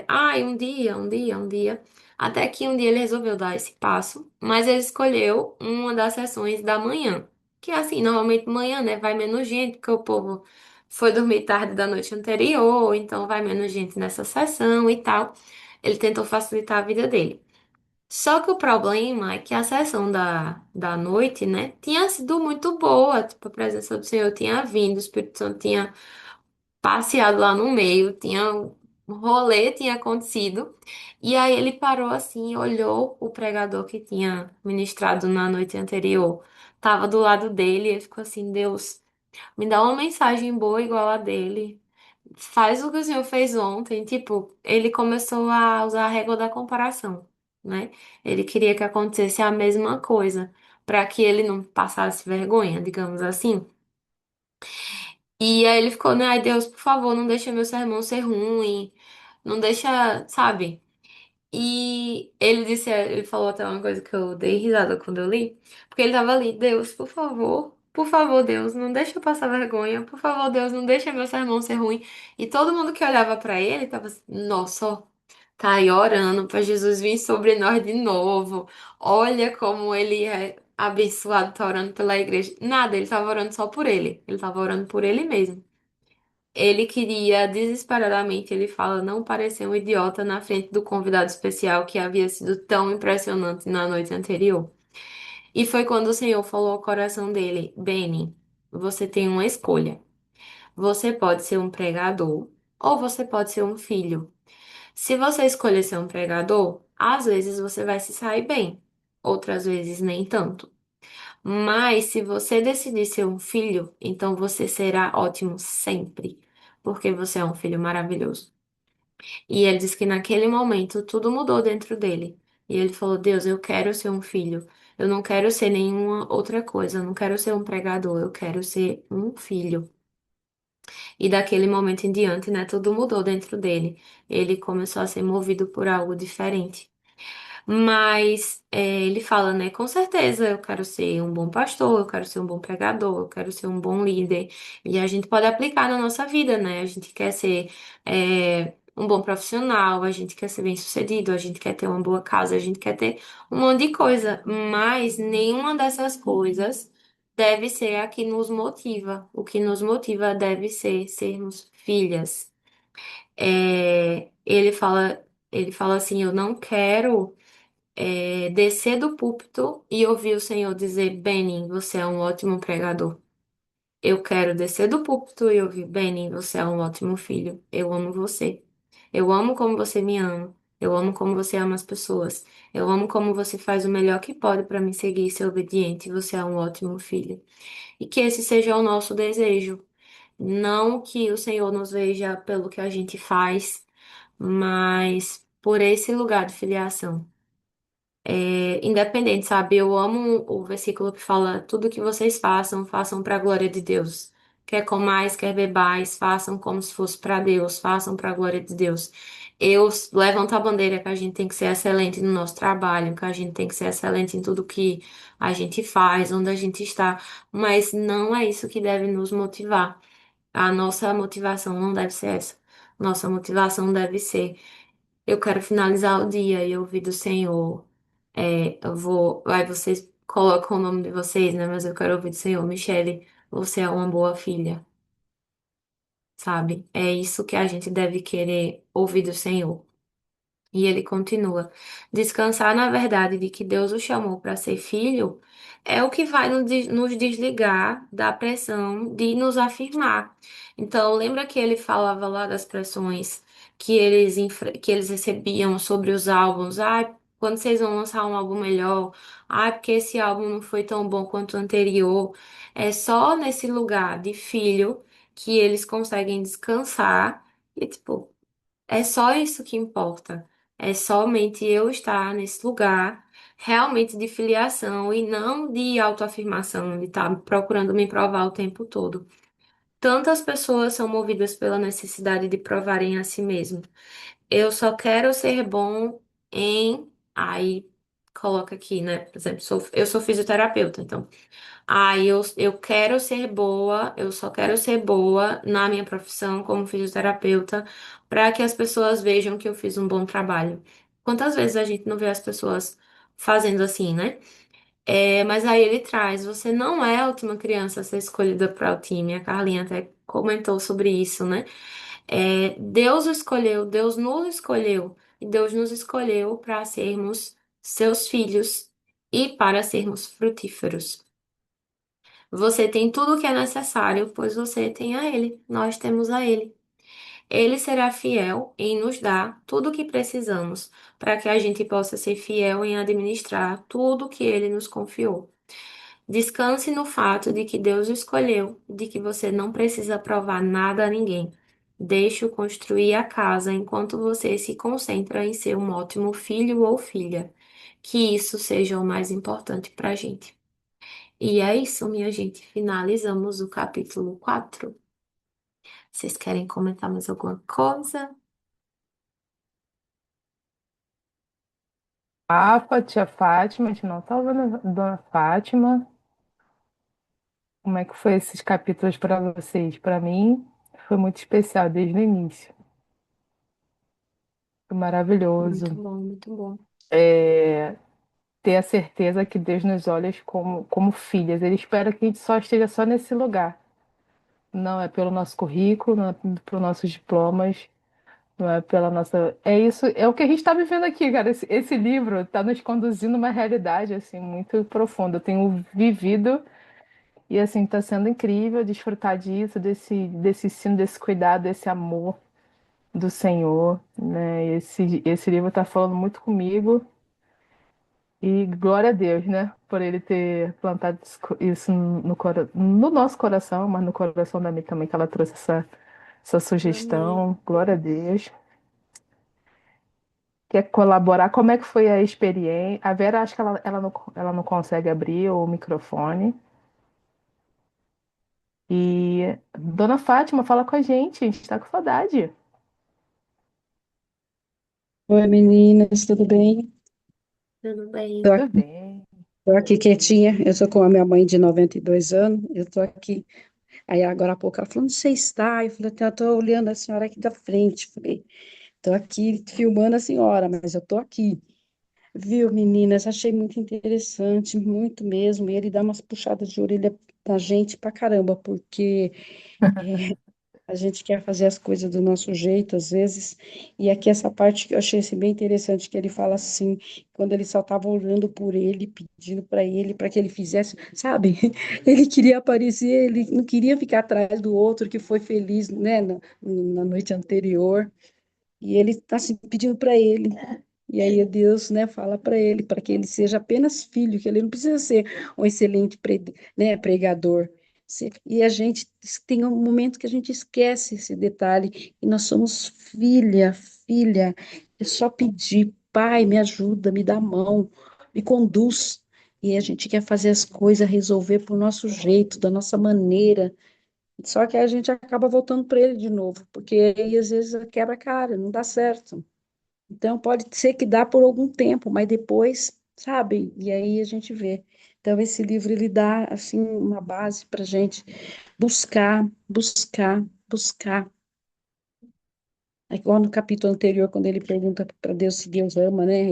Ai, um dia, até que um dia ele resolveu dar esse passo, mas ele escolheu uma das sessões da manhã, que é assim, normalmente manhã, né? Vai menos gente, porque o povo foi dormir tarde da noite anterior, então vai menos gente nessa sessão e tal. Ele tentou facilitar a vida dele. Só que o problema é que a sessão da noite, né, tinha sido muito boa. Tipo, a presença do Senhor tinha vindo, o Espírito Santo tinha passeado lá no meio, tinha um rolê tinha acontecido. E aí ele parou assim, olhou o pregador que tinha ministrado na noite anterior. Tava do lado dele, e ele ficou assim, Deus, me dá uma mensagem boa igual a dele. Faz o que o senhor fez ontem. Tipo, ele começou a usar a régua da comparação, né? Ele queria que acontecesse a mesma coisa, para que ele não passasse vergonha, digamos assim. E aí ele ficou, né? Ai, Deus, por favor, não deixa meu sermão ser ruim. Não deixa, sabe? E ele disse, ele falou até uma coisa que eu dei risada quando eu li, porque ele tava ali, Deus, por favor, Deus, não deixa eu passar vergonha, por favor, Deus, não deixa meu sermão ser ruim. E todo mundo que olhava pra ele tava assim, nossa, ó, tá aí orando pra Jesus vir sobre nós de novo. Olha como ele é abençoado, tá orando pela igreja. Nada, ele tava orando só por ele. Ele tava orando por ele mesmo. Ele queria desesperadamente, ele fala, não parecer um idiota na frente do convidado especial que havia sido tão impressionante na noite anterior. E foi quando o Senhor falou ao coração dele: Benny, você tem uma escolha. Você pode ser um pregador ou você pode ser um filho. Se você escolher ser um pregador, às vezes você vai se sair bem, outras vezes nem tanto. Mas se você decidir ser um filho, então você será ótimo sempre, porque você é um filho maravilhoso. E ele disse que naquele momento tudo mudou dentro dele. E ele falou: Deus, eu quero ser um filho. Eu não quero ser nenhuma outra coisa. Eu não quero ser um pregador. Eu quero ser um filho. E daquele momento em diante, né, tudo mudou dentro dele. Ele começou a ser movido por algo diferente. Mas ele fala, né? Com certeza eu quero ser um bom pastor, eu quero ser um bom pregador, eu quero ser um bom líder. E a gente pode aplicar na nossa vida, né? A gente quer ser um bom profissional, a gente quer ser bem-sucedido, a gente quer ter uma boa casa, a gente quer ter um monte de coisa. Mas nenhuma dessas coisas deve ser a que nos motiva. O que nos motiva deve ser sermos filhas. Ele fala assim, eu não quero descer do púlpito e ouvir o Senhor dizer, Benny, você é um ótimo pregador. Eu quero descer do púlpito e ouvir, Benny, você é um ótimo filho. Eu amo você. Eu amo como você me ama. Eu amo como você ama as pessoas. Eu amo como você faz o melhor que pode para me seguir e ser obediente. Você é um ótimo filho. E que esse seja o nosso desejo. Não que o Senhor nos veja pelo que a gente faz, mas por esse lugar de filiação. Independente, sabe? Eu amo o versículo que fala: tudo que vocês façam, façam para a glória de Deus. Quer comais, quer bebais, façam como se fosse para Deus, façam para a glória de Deus. Eu levanto a bandeira que a gente tem que ser excelente no nosso trabalho, que a gente tem que ser excelente em tudo que a gente faz, onde a gente está, mas não é isso que deve nos motivar. A nossa motivação não deve ser essa. Nossa motivação deve ser eu quero finalizar o dia e ouvir do Senhor. Eu vou. Aí vocês colocam o nome de vocês, né? Mas eu quero ouvir do Senhor. Michele, você é uma boa filha, sabe? É isso que a gente deve querer ouvir do Senhor. E ele continua: descansar na verdade de que Deus o chamou para ser filho é o que vai nos desligar da pressão de nos afirmar. Então, lembra que ele falava lá das pressões que eles recebiam sobre os álbuns? Ah, quando vocês vão lançar um álbum melhor? Ah, porque esse álbum não foi tão bom quanto o anterior. É só nesse lugar de filho que eles conseguem descansar. E, tipo, é só isso que importa. É somente eu estar nesse lugar realmente de filiação e não de autoafirmação, de estar procurando me provar o tempo todo. Tantas pessoas são movidas pela necessidade de provarem a si mesmo. Eu só quero ser bom em. Aí coloca aqui, né? Por exemplo, eu sou fisioterapeuta, então. Eu quero ser boa, eu só quero ser boa na minha profissão como fisioterapeuta, para que as pessoas vejam que eu fiz um bom trabalho. Quantas vezes a gente não vê as pessoas fazendo assim, né? Mas aí ele traz, você não é a última criança a ser escolhida para o time. A Carlinha até comentou sobre isso, né? Deus o escolheu, Deus nos escolheu, e Deus nos escolheu para sermos seus filhos e para sermos frutíferos. Você tem tudo o que é necessário, pois você tem a Ele, nós temos a Ele. Ele será fiel em nos dar tudo o que precisamos, para que a gente possa ser fiel em administrar tudo o que Ele nos confiou. Descanse no fato de que Deus o escolheu, de que você não precisa provar nada a ninguém. Deixe-o construir a casa enquanto você se concentra em ser um ótimo filho ou filha. Que isso seja o mais importante para a gente. E é isso, minha gente. Finalizamos o capítulo 4. Vocês querem comentar mais alguma coisa? Rafa, tia Fátima, a gente não tá vendo a Dona Fátima. Como é que foi esses capítulos para vocês? Para mim, foi muito especial desde o início. Foi Muito maravilhoso. bom, muito bom. É, ter a certeza que Deus nos olha como filhas. Ele espera que a gente só esteja só nesse lugar. Não é pelo nosso currículo, não é pelos nossos diplomas, não é pela nossa. É isso, é o que a gente está vivendo aqui, cara. Esse livro está nos conduzindo a uma realidade assim muito profunda. Eu tenho vivido e assim está sendo incrível desfrutar disso, desse ensino, desse cuidado, desse amor do Senhor, né? Esse livro está falando muito comigo. E glória a Deus, né? Por ele ter plantado isso no nosso coração, mas no coração da Mi também, que ela trouxe essa Amém. sugestão. Glória a Deus. Quer colaborar? Como é que foi a experiência? A Vera, acho que ela não consegue abrir o microfone. E Dona Fátima, fala com a gente está com saudade. Oi, meninas, tudo bem? Tudo Tô bem. Tudo aqui, bem. tô aqui quietinha. Eu tô com a minha mãe de 92 anos. Eu tô aqui. Aí agora há pouco ela falou: onde você está? Eu falei: eu tô olhando a senhora aqui da frente. Falei: tô aqui filmando a senhora, mas eu tô aqui. Viu, meninas? Achei muito interessante, muito mesmo. E ele dá umas puxadas de orelha da gente pra caramba, porque a gente quer fazer as coisas do nosso jeito, às vezes, e aqui essa parte que eu achei assim, bem interessante, que ele fala assim, quando ele só estava orando por ele, pedindo para que ele fizesse, sabe? Ele queria aparecer, ele não queria ficar atrás do outro que foi feliz, né, na noite anterior, e ele está assim, pedindo para ele. E aí Deus, né, fala para ele, para que ele seja apenas filho, que ele não precisa ser um excelente né, pregador. E a gente tem um momento que a gente esquece esse detalhe, e nós somos filha, filha. É só pedir, pai, me ajuda, me dá a mão, me conduz. E a gente quer fazer as coisas, resolver por nosso jeito, da nossa maneira. Só que a gente acaba voltando para ele de novo, porque aí às vezes quebra a cara, não dá certo. Então, pode ser que dá por algum tempo, mas depois, sabe? E aí a gente vê. Então, esse livro, ele dá, assim, uma base para a gente buscar, buscar, buscar. É igual no capítulo anterior, quando ele pergunta para Deus se Deus ama, né?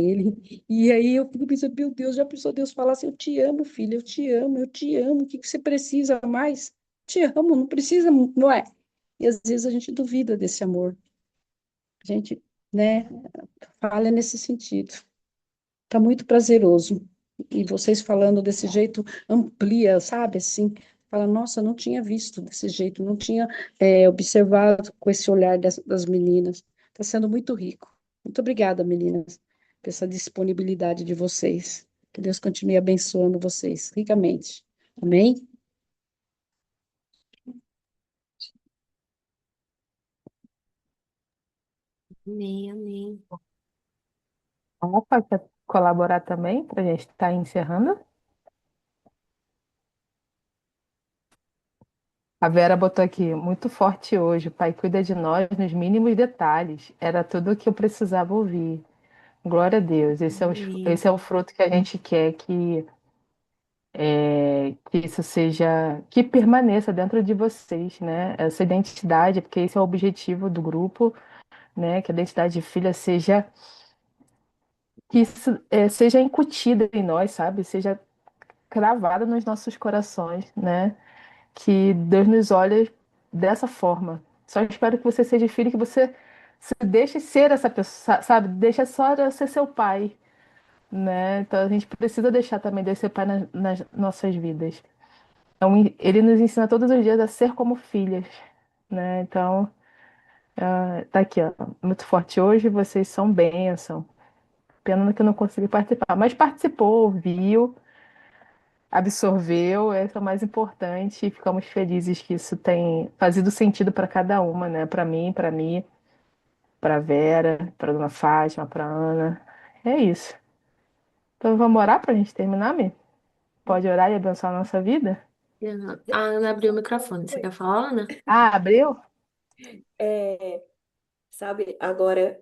E aí eu fico pensando, meu Deus, já pensou Deus falar assim, eu te amo, filho, eu te amo, o que que você precisa mais? Te amo, não precisa, não é? E às vezes a gente duvida desse amor. A gente, né, falha nesse sentido. Tá muito prazeroso. E vocês falando desse jeito amplia, sabe? Assim, fala, nossa, não tinha visto desse jeito, não tinha observado com esse olhar das meninas. Está sendo muito rico. Muito obrigada, meninas, por essa disponibilidade de vocês. Que Deus continue abençoando vocês ricamente. Amém? Amém, amém. Opa, quer colaborar também para a gente estar encerrando? A Vera botou aqui, muito forte hoje. O Pai cuida de nós nos mínimos detalhes. Era tudo o que eu precisava ouvir. Glória a Deus. Amém. Esse é o fruto que a gente quer que isso seja, que permaneça dentro de vocês, né? Essa identidade, porque esse é o objetivo do grupo, né? Que a identidade de filha seja, que isso, seja incutida em nós, sabe? Seja cravada nos nossos corações, né? Que Deus nos olha dessa forma. Só espero que você seja filho, que você se deixe ser essa pessoa, sabe? Deixa só de ser seu pai, né? Então a gente precisa deixar também de ser pai nas nossas vidas. Então ele nos ensina todos os dias a ser como filhas, né? Então tá aqui, ó, muito forte hoje, vocês são bênção. Pena que eu não consegui participar, mas participou, viu, absorveu, esse é o mais importante, e ficamos felizes que isso tem fazido sentido para cada uma, né? Para mim, para Vera, para Dona Fátima, para Ana. É isso. Então vamos orar para a gente terminar, Mi? Pode orar e abençoar a nossa vida? A Ana abriu o microfone. Você quer falar, Ana? Ah, abriu? É, sabe, agora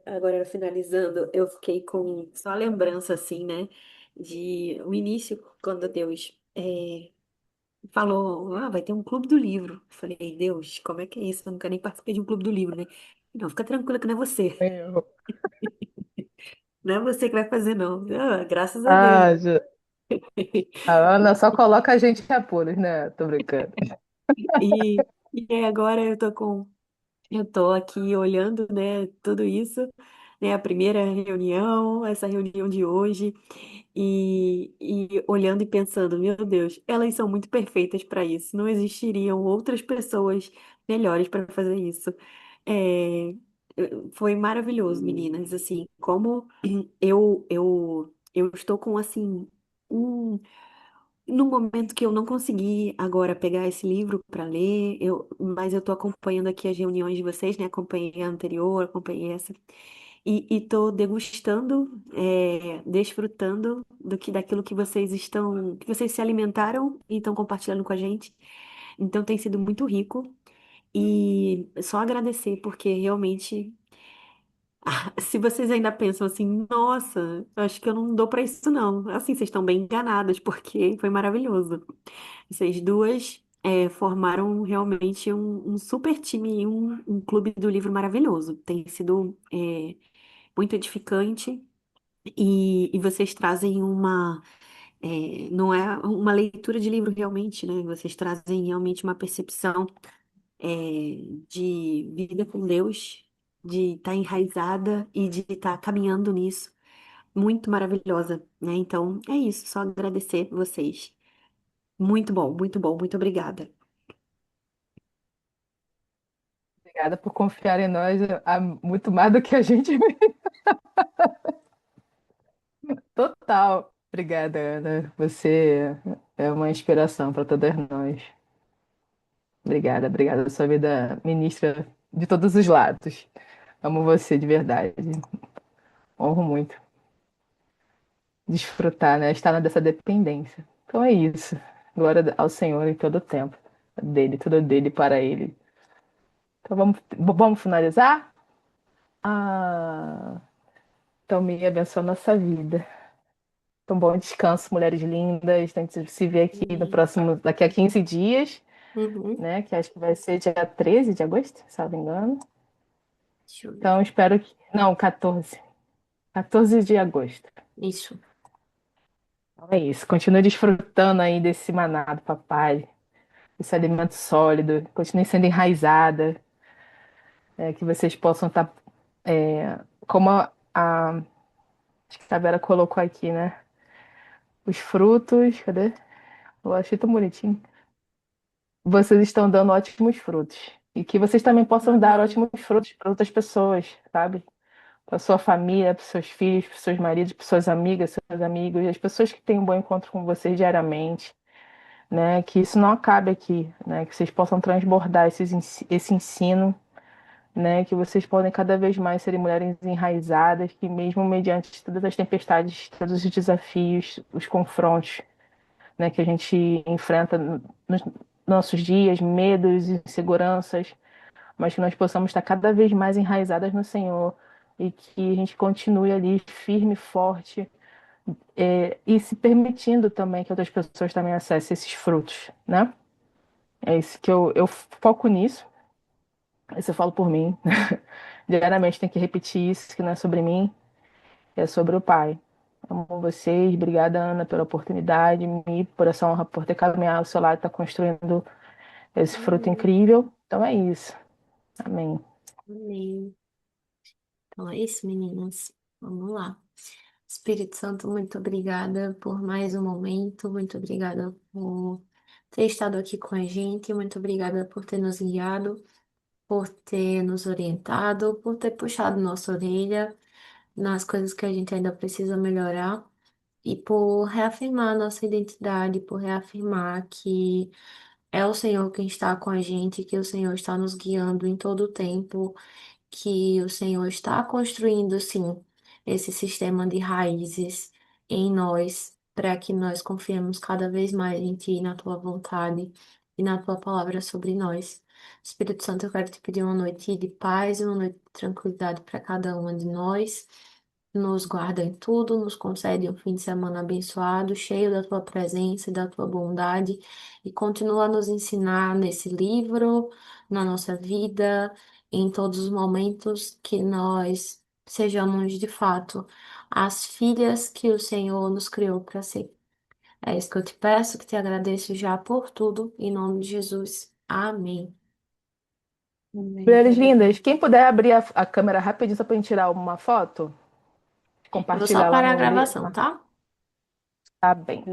finalizando, eu fiquei com só a lembrança, assim, né, de o início, quando Deus falou, vai ter um clube do livro. Eu falei, Deus, como é que é isso? Eu nunca nem participei de um clube do livro, né? Não, fica tranquila que não é você. Eu. Não é você que vai fazer, não. Ah, graças a Deus. Ah, a Ana só coloca a gente em apuros, né? Tô brincando. E aí agora eu tô aqui olhando, né, tudo isso, né, a primeira reunião, essa reunião de hoje, e olhando e pensando, meu Deus, elas são muito perfeitas para isso, não existiriam outras pessoas melhores para fazer isso. É, foi maravilhoso, meninas, assim, como eu estou com, assim, um no momento que eu não consegui agora pegar esse livro para ler, mas eu estou acompanhando aqui as reuniões de vocês, né? Acompanhei a anterior, acompanhei essa, e estou degustando, desfrutando daquilo que vocês que vocês se alimentaram e estão compartilhando com a gente. Então tem sido muito rico e só agradecer, porque realmente, se vocês ainda pensam assim, nossa, acho que eu não dou para isso não. Assim, vocês estão bem enganadas, porque foi maravilhoso. Vocês duas formaram realmente um super time e um clube do livro maravilhoso. Tem sido muito edificante e vocês trazem não é uma leitura de livro realmente, né? Vocês trazem realmente uma percepção de vida com Deus, de estar enraizada e de estar caminhando nisso. Muito maravilhosa, né? Então é isso, só agradecer vocês. Muito bom, muito bom, muito obrigada. Obrigada por confiar em nós muito mais do que a gente. Total. Obrigada, Ana. Você é uma inspiração para todas nós. Obrigada, obrigada. Sua vida ministra de todos os lados. Amo você de verdade. Honro muito. Desfrutar, né? Estar dessa dependência. Então é isso. Glória ao Senhor em todo o tempo. Dele, tudo dele para ele. Então vamos finalizar? Ah, então me abençoa a nossa vida. Então, bom descanso, mulheres lindas. A gente se vê aqui no Amém. próximo, daqui a 15 dias, Uhum. né? Que acho que vai ser dia 13 de agosto, se não me engano. Deixa eu ver. Então, espero que. Não, 14. 14 de agosto. Isso. Então é isso. Continue desfrutando aí desse maná do papai, esse alimento sólido. Continue sendo enraizada, que vocês possam estar. Como acho que a Vera colocou aqui, né? Os frutos. Cadê? Eu achei tão bonitinho. Vocês estão dando ótimos frutos. E que vocês também possam dar Amém. ótimos frutos para outras pessoas, sabe? Para sua família, para seus filhos, para seus maridos, para suas amigas, seus amigos, as pessoas que têm um bom encontro com vocês diariamente, né? Que isso não acabe aqui, né? Que vocês possam transbordar esse ensino, né? Que vocês podem cada vez mais serem mulheres enraizadas, que mesmo mediante todas as tempestades, todos os desafios, os confrontos, né? Que a gente enfrenta nos nossos dias, medos, inseguranças, mas que nós possamos estar cada vez mais enraizadas no Senhor e que a gente continue ali firme, forte, e se permitindo também que outras pessoas também acessem esses frutos, né? É isso que eu foco nisso, isso eu falo por mim. Diariamente tem que repetir isso, que não é sobre mim, é sobre o Pai. Amo vocês, obrigada, Ana, pela oportunidade, Mi, por essa honra, por ter caminhado ao seu lado, estar construindo esse fruto Amém. incrível. Então é isso. Amém. Amém. Então é isso, meninas. Vamos lá. Espírito Santo, muito obrigada por mais um momento. Muito obrigada por ter estado aqui com a gente. Muito obrigada por ter nos guiado, por ter nos orientado, por ter puxado nossa orelha nas coisas que a gente ainda precisa melhorar e por reafirmar nossa identidade, por reafirmar que é o Senhor quem está com a gente, que o Senhor está nos guiando em todo o tempo, que o Senhor está construindo, sim, esse sistema de raízes em nós, para que nós confiemos cada vez mais em Ti, na Tua vontade e na Tua palavra sobre nós. Espírito Santo, eu quero te pedir uma noite de paz e uma noite de tranquilidade para cada uma de nós. Nos guarda em tudo, nos concede um fim de semana abençoado, cheio da Tua presença e da Tua bondade, e continua a nos ensinar nesse livro, na nossa vida em todos os momentos que nós sejamos de fato as filhas que o Senhor nos criou para ser. É isso que eu te peço, que te agradeço já por tudo, em nome de Jesus. Amém. Amém. Mulheres lindas, quem puder abrir a câmera rapidinho só pra gente tirar uma foto, Eu vou só compartilhar lá parar a no. gravação, tá? Tá bem.